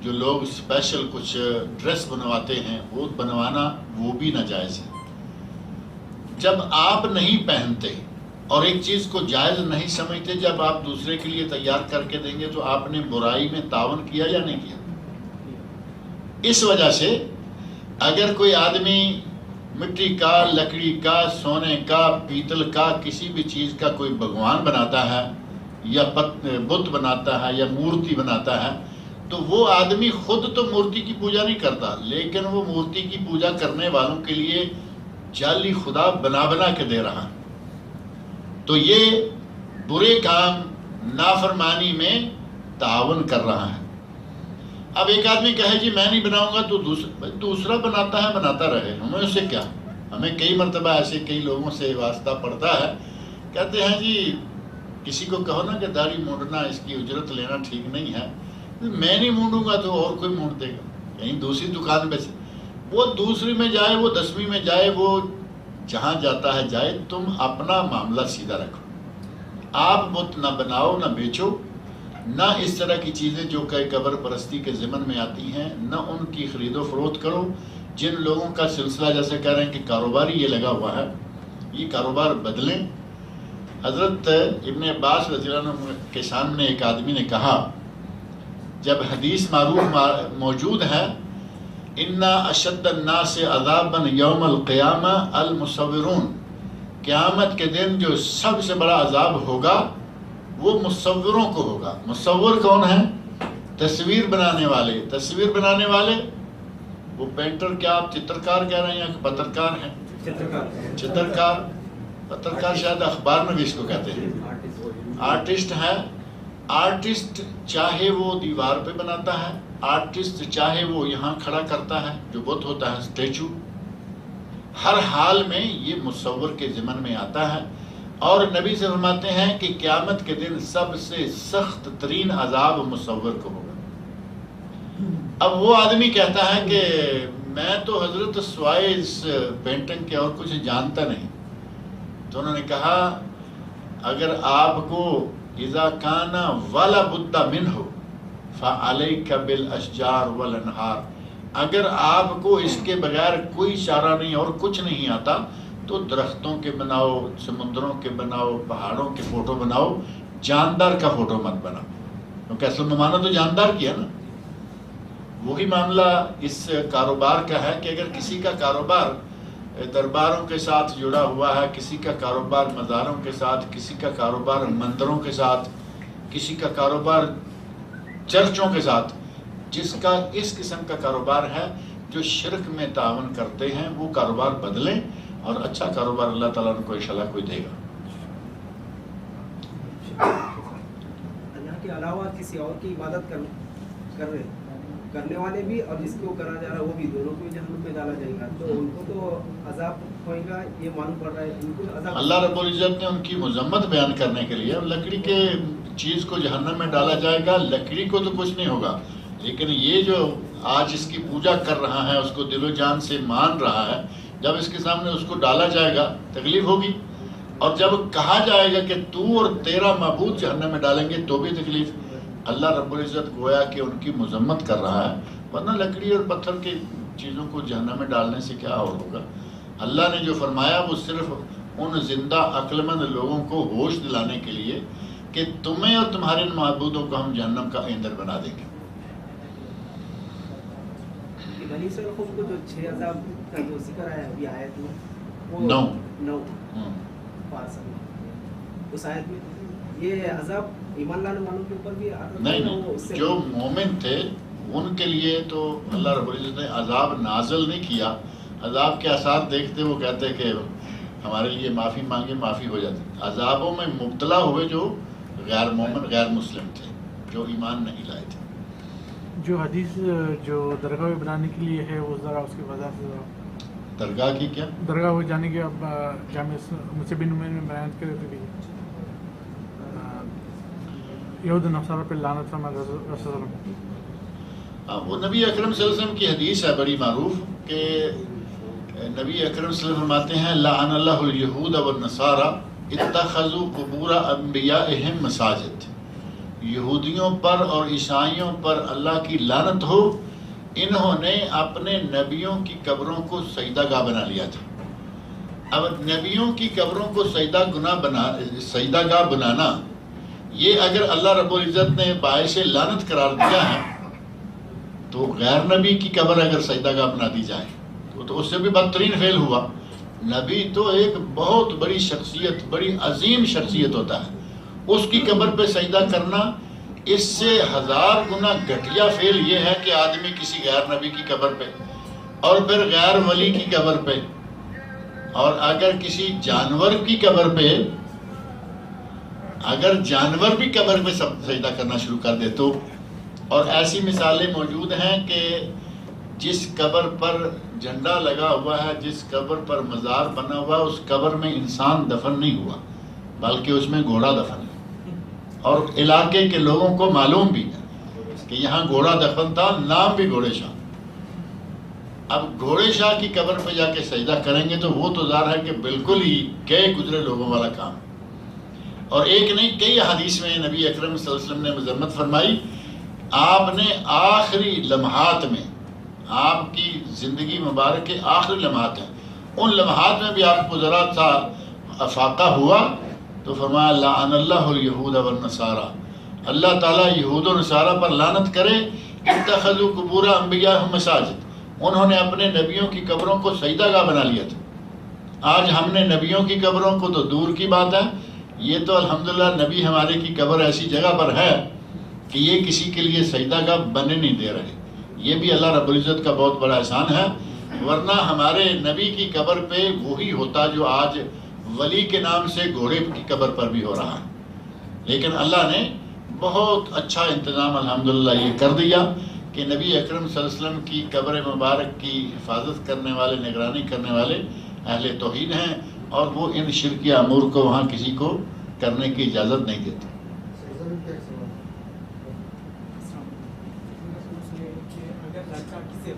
جو لوگ اسپیشل کچھ ڈریس بنواتے ہیں وہ بنوانا، وہ بھی ناجائز ہے. جب آپ نہیں پہنتے اور ایک چیز کو جائز نہیں سمجھتے، جب آپ دوسرے کے لیے تیار کر کے دیں گے تو آپ نے برائی میں تعاون کیا یا نہیں کیا؟ اس وجہ سے اگر کوئی آدمی مٹی کا، لکڑی کا، سونے کا، پیتل کا، کسی بھی چیز کا کوئی بھگوان بناتا ہے یا بت بناتا ہے یا مورتی بناتا ہے، تو وہ آدمی خود تو مورتی کی پوجا نہیں کرتا، لیکن وہ مورتی کی پوجا کرنے والوں کے لیے جعلی خدا بنا بنا کے دے رہا ہے. تو یہ برے کام، نافرمانی میں تعاون کر رہا ہے. اب ایک آدمی کہے جی میں نہیں بناؤں گا، تو دوسرا بناتا ہے، بناتا رہے، ہمیں اس سے کیا. ہمیں کئی مرتبہ ایسے کئی لوگوں سے واسطہ پڑتا ہے، کہتے ہیں جی کسی کو کہو نا کہ داڑھی مونڈنا، اس کی اجرت لینا ٹھیک نہیں ہے، میں نہیں مونڈوں گا تو اور کوئی مونڈ دے گا، کہیں دوسری دکان پہ سے، وہ دوسری میں جائے، وہ 10ویں میں جائے، وہ جہاں جاتا ہے جائے. تم اپنا معاملہ سیدھا رکھو، آپ بت نہ بناؤ، نہ بیچو، نہ اس طرح کی چیزیں جو کہ قبر پرستی کے ضمن میں آتی ہیں، نہ ان کی خرید و فروخت کرو. جن لوگوں کا سلسلہ جیسے کہہ رہے ہیں کہ کاروباری یہ لگا ہوا ہے، یہ کاروبار بدلیں. حضرت ابن عباس رضی اللہ عنہ کے سامنے ایک آدمی نے کہا، جب حدیث معروف موجود ہے، اِنَّ أَشَدَّ النَّاسِ عَذَابًا يَوْمَ الْقِيَامَةِ الْمُصَوِّرُونَ. قیامت کے دن جو سب سے بڑا عذاب ہوگا وہ مصوروں کو ہوگا. مصور کون ہیں؟ تصویر بنانے والے. تصویر بنانے والے وہ پینٹر، کیا آپ چترکار کہہ رہے ہیں یا پترکار ہیں؟ چترکار. پترکار شاید اخبار میں بھی اس کو کہتے ہیں. آرٹسٹ ہے. آرٹسٹ چاہے وہ دیوار پہ بناتا ہے، آرٹسٹ چاہے وہ یہاں کھڑا کرتا ہے، جو بت ہوتا ہے اسٹیچو، ہر حال میں یہ مصور کے ضمن میں آتا ہے. اور نبی سے فرماتے ہیں کہ قیامت کے دن سب سے سخت ترین عذاب مصور کو ہوگا. اب وہ آدمی کہتا ہے کہ میں تو حضرت سوائے اس پینٹنگ کے اور کچھ جانتا نہیں. تو انہوں نے کہا اگر آپ کو اذا کان ولا بد منہ فعلیک بالاشجار والانہار، اگر آپ کو اس کے بغیر کوئی چارہ نہیں اور کچھ نہیں آتا تو درختوں کے بناؤ، سمندروں کے بناؤ، پہاڑوں کے فوٹو بناؤ، جاندار کا فوٹو مت بناؤ، کیونکہ اصل میں مانا تو جاندار کیا نا. وہی معاملہ اس کاروبار کا ہے کہ اگر کسی کا کاروبار درباروں کے ساتھ جڑا ہوا ہے، کسی کا کاروبار مزاروں کے ساتھ، کسی کا کاروبار مندروں کے ساتھ، کسی کا کاروبار چرچوں کے ساتھ، جس کا اس قسم کا کاروبار ہے جو شرک میں تعاون کرتے ہیں، وہ کاروبار بدلیں اور اچھا کاروبار اللہ تعالیٰ ان کو انشاءاللہ کوئی دے گا. اللہ کے علاوہ کسی اور کی عبادت کرنے والے بھی اور جس کو کرا جا رہا ہے وہ بھی، دونوں کو جہنم میں ڈالا جائے گا. تو ان کو تو عذاب ہوئے گا یہ معلوم پڑ رہا ہے. ان کو عذاب اللہ رب العزت نے ان کی مذمت بیان کرنے کے لیے لکڑی کے چیز کو جہنم میں ڈالا جائے گا، لکڑی کو تو کچھ نہیں ہوگا، لیکن یہ جو آج اس کی پوجا کر رہا ہے، اس کو دل و جان سے مان رہا ہے، جب اس کے سامنے اس کو ڈالا جائے گا تکلیف ہوگی، اور جب کہا جائے گا کہ تو اور تیرا معبود جہنم میں ڈالیں گے تو بھی تکلیف. اللہ رب العزت گویا کہ ان کی مذمت کر رہا ہے، ورنہ لکڑی اور پتھر کی چیزوں کو جہنم میں ڈالنے سے کیا ہوگا. اللہ نے جو فرمایا وہ صرف ان زندہ عقل مند لوگوں کو ہوش دلانے کے لیے کہ تمہیں اور تمہارے معبودوں کو ہم جہنم کا ایندھن بنا دیں گے. بنی اسرائیل کو جو 6 عذاب کا جو ذکر ہے ابھی آیت میں، وہ 9 پارسا میں، اس آیت میں یہ عذاب ایمان لانے والوں کے اوپر بھی آتا ہے؟ نہیں، جو مومن تھے ان کے لیے تو اللہ رب العزت نے عذاب نازل نہیں کیا. عذاب کے آثار دیکھتے وہ کہتے کہ ہمارے لیے معافی مانگے، معافی ہو جاتی. عذابوں میں مبتلا ہوئے جو غیر مومن غیر مسلم تھے، جو ایمان نہیں لائے تھے. جو حدیث جو درگاہ بنانے کے لیے ہے وہ ذرا اس کی وجہ سے درگاہ کی کیا؟ درگاہ ہو جانے کے اب جامع مصعب بن عمیر میں بیان کرے تھے کہ یہود و نصارہ پہ لعنت فرمایا رسول اللہ. وہ نبی اکرم صلی اللہ علیہ وسلم کی حدیث ہے بڑی معروف کہ نبی اکرم صلی اللہ علیہ وسلم فرماتے ہیں لعن اللہ الیہود والنصارى اتخذوا قبور انبیائہم مساجد. یہودیوں پر اور عیسائیوں پر اللہ کی لعنت ہو، انہوں نے اپنے نبیوں کی قبروں کو سجدہ گاہ بنا لیا تھا. اب نبیوں کی قبروں کو سجدہ گاہ بنانا، یہ اگر اللہ رب العزت نے باعث لعنت قرار دیا ہے تو غیر نبی کی قبر اگر سجدہ گاہ بنا دی جائے تو اس سے بھی بدترین فعل ہوا. نبی تو ایک بہت بڑی شخصیت، بڑی عظیم شخصیت ہوتا ہے، اس کی قبر پہ سجدہ کرنا اس سے 1000 گنا گھٹیا فعل یہ ہے کہ آدمی کسی غیر نبی کی قبر پہ اور پھر غیر ولی کی قبر پہ اور اگر کسی جانور کی قبر پہ، اگر جانور بھی قبر پہ سجدہ کرنا شروع کر دے تو. اور ایسی مثالیں موجود ہیں کہ جس قبر پر جھنڈا لگا ہوا ہے، جس قبر پر مزار بنا ہوا ہے، اس قبر میں انسان دفن نہیں ہوا بلکہ اس میں گھوڑا دفن ہے، اور علاقے کے لوگوں کو معلوم بھی ہے کہ یہاں گھوڑا دفن تھا، نام بھی گھوڑے شاہ. اب گھوڑے شاہ کی قبر پہ جا کے سجدہ کریں گے تو وہ تو ظاہر ہے کہ بالکل ہی گئے گزرے لوگوں والا کام. اور ایک نہیں کئی حدیث میں نبی اکرم صلی اللہ علیہ وسلم نے مذمت فرمائی. آپ نے آخری لمحات میں، آپ کی زندگی مبارک کے آخری لمحات ہیں، ان لمحات میں بھی آپ کو ذرا سا افاقہ ہوا تو فرمایا لعن اللہ الیہود والنصارى، اللہ تعالیٰ یہود و نصارہ پر لعنت کرے، اتخذوا قبور انبیائہم مساجد، انہوں نے اپنے نبیوں کی قبروں کو سجدہ گاہ بنا لیا تھا. آج ہم نے نبیوں کی قبروں کو تو دور کی بات ہے، یہ تو الحمدللہ نبی ہمارے کی قبر ایسی جگہ پر ہے کہ یہ کسی کے لیے سجدہ گاہ بننے نہیں دے رہے. یہ بھی اللہ رب العزت کا بہت بڑا احسان ہے، ورنہ ہمارے نبی کی قبر پہ وہی ہوتا جو آج ولی کے نام سے گھوڑے کی قبر پر بھی ہو رہا ہے. لیکن اللہ نے بہت اچھا انتظام الحمدللہ یہ کر دیا کہ نبی اکرم صلی اللہ علیہ وسلم کی قبر مبارک کی حفاظت کرنے والے، نگرانی کرنے والے اہل توحید ہیں، اور وہ ان شرکی امور کو وہاں کسی کو کرنے کی اجازت نہیں دیتے.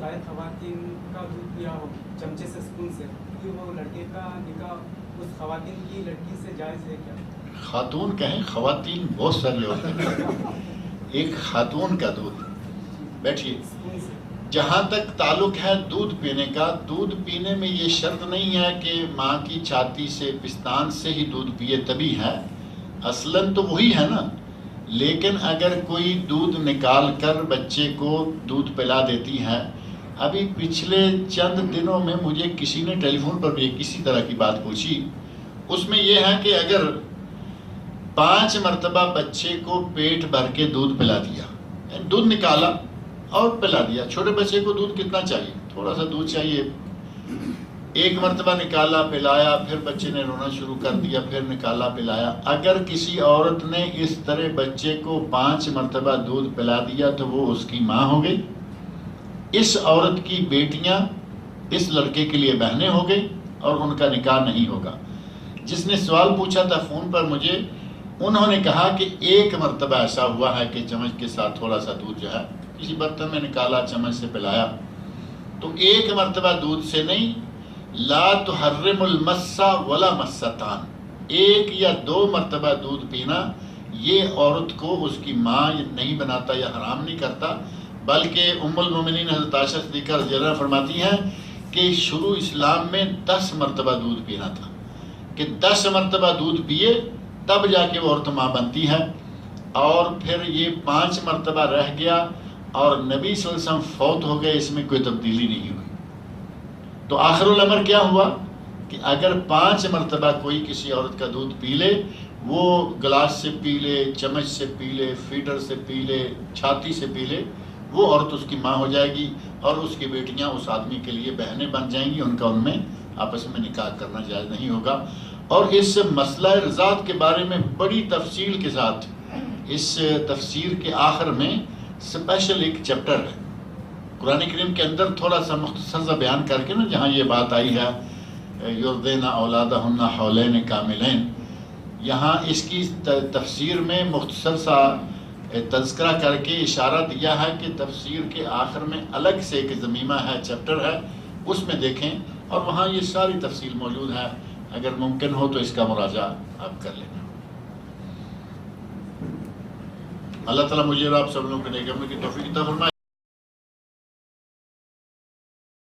غیر خواتین کا دودھ پیا ہو چمچے سے اسپون سے، وہ لڑکے کا نکاح اس خواتین کی لڑکی سے جائز ہے کیا؟ خاتون کہیں، خواتین بہت سارے ہوتے ہیں. ایک خاتون کا دودھ، بیٹھیے، جہاں تک تعلق ہے دودھ پینے کا، دودھ پینے میں یہ شرط نہیں ہے کہ ماں کی چھاتی سے، پستان سے ہی دودھ پیے تبھی ہے، اصلاً تو وہی ہے نا. لیکن اگر کوئی دودھ نکال کر بچے کو دودھ پلا دیتی ہے، ابھی پچھلے چند دنوں میں مجھے کسی نے ٹیلی فون پر بھی کسی طرح کی بات پوچھی، اس میں یہ ہے کہ اگر 5 مرتبہ بچے کو پیٹ بھر کے دودھ پلا دیا، دودھ نکالا اور پلا دیا. چھوٹے بچے کو دودھ کتنا چاہیے؟ تھوڑا سا دودھ چاہیے. ایک مرتبہ نکالا پلایا، پھر بچے نے رونا شروع کر دیا، پھر نکالا پلایا، اگر کسی عورت نے اس طرح بچے کو 5 مرتبہ دودھ پلا دیا تو وہ اس کی ماں ہو گئی، اس عورت کی بیٹیاں اس لڑکے کے لیے بہنیں ہو گئی اور ان کا نکاح نہیں ہوگا۔ جس نے سوال پوچھا تھا فون پر مجھے، انہوں نے کہا کہ ایک مرتبہ ایسا ہوا ہے کہ چمچ کے ساتھ تھوڑا سا دودھ جو ہے کسی برتن میں نکالا، چمچ سے پلایا، تو ایک مرتبہ دودھ سے نہیں، لا تحرم المس ولا مستان، ایک یا 2 مرتبہ دودھ پینا یہ عورت کو اس کی ماں نہیں بناتا یا حرام نہیں کرتا، بلکہ ام المومنین حضرت عائشہ صدیقہ رضی اللہ عنہا فرماتی ہیں کہ شروع اسلام میں 10 مرتبہ دودھ پینا تھا، کہ 10 مرتبہ دودھ پیے تب جا کے وہ عورت ماں بنتی ہے، اور پھر یہ 5 مرتبہ رہ گیا اور نبی صلی اللہ علیہ وسلم فوت ہو گئے، اس میں کوئی تبدیلی نہیں ہوئی۔ تو آخر الامر کیا ہوا کہ اگر 5 مرتبہ کوئی کسی عورت کا دودھ پی لے، وہ گلاس سے پی لے، چمچ سے پی لے، فیڈر سے پی لے، چھاتی سے پی لے، وہ عورت اس کی ماں ہو جائے گی اور اس کی بیٹیاں اس آدمی کے لیے بہنیں بن جائیں گی، ان کا ان میں آپس میں نکاح کرنا جائز نہیں ہوگا۔ اور اس مسئلہ رضاعت کے بارے میں بڑی تفصیل کے ساتھ اس تفسیر کے آخر میں اسپیشل ایک چیپٹر ہے قرآن کریم کے اندر، تھوڑا سا مختصر سا بیان کر کے نا، جہاں یہ بات آئی ہے یرضعن اولادہن حولین کاملین، یہاں اس کی تفسیر میں مختصر سا تذکرہ کر کے اشارہ دیا ہے کہ تفسیر کے آخر میں الگ سے ایک ضمیمہ ہے، چیپٹر ہے، اس میں دیکھیں اور وہاں یہ ساری تفصیل موجود ہے، اگر ممکن ہو تو اس کا مراجعہ آپ کر لینا۔ اللہ تعالیٰ مجھے اور آپ سب لوگوں کو نیک عمل کی توفیق عطا فرمائے۔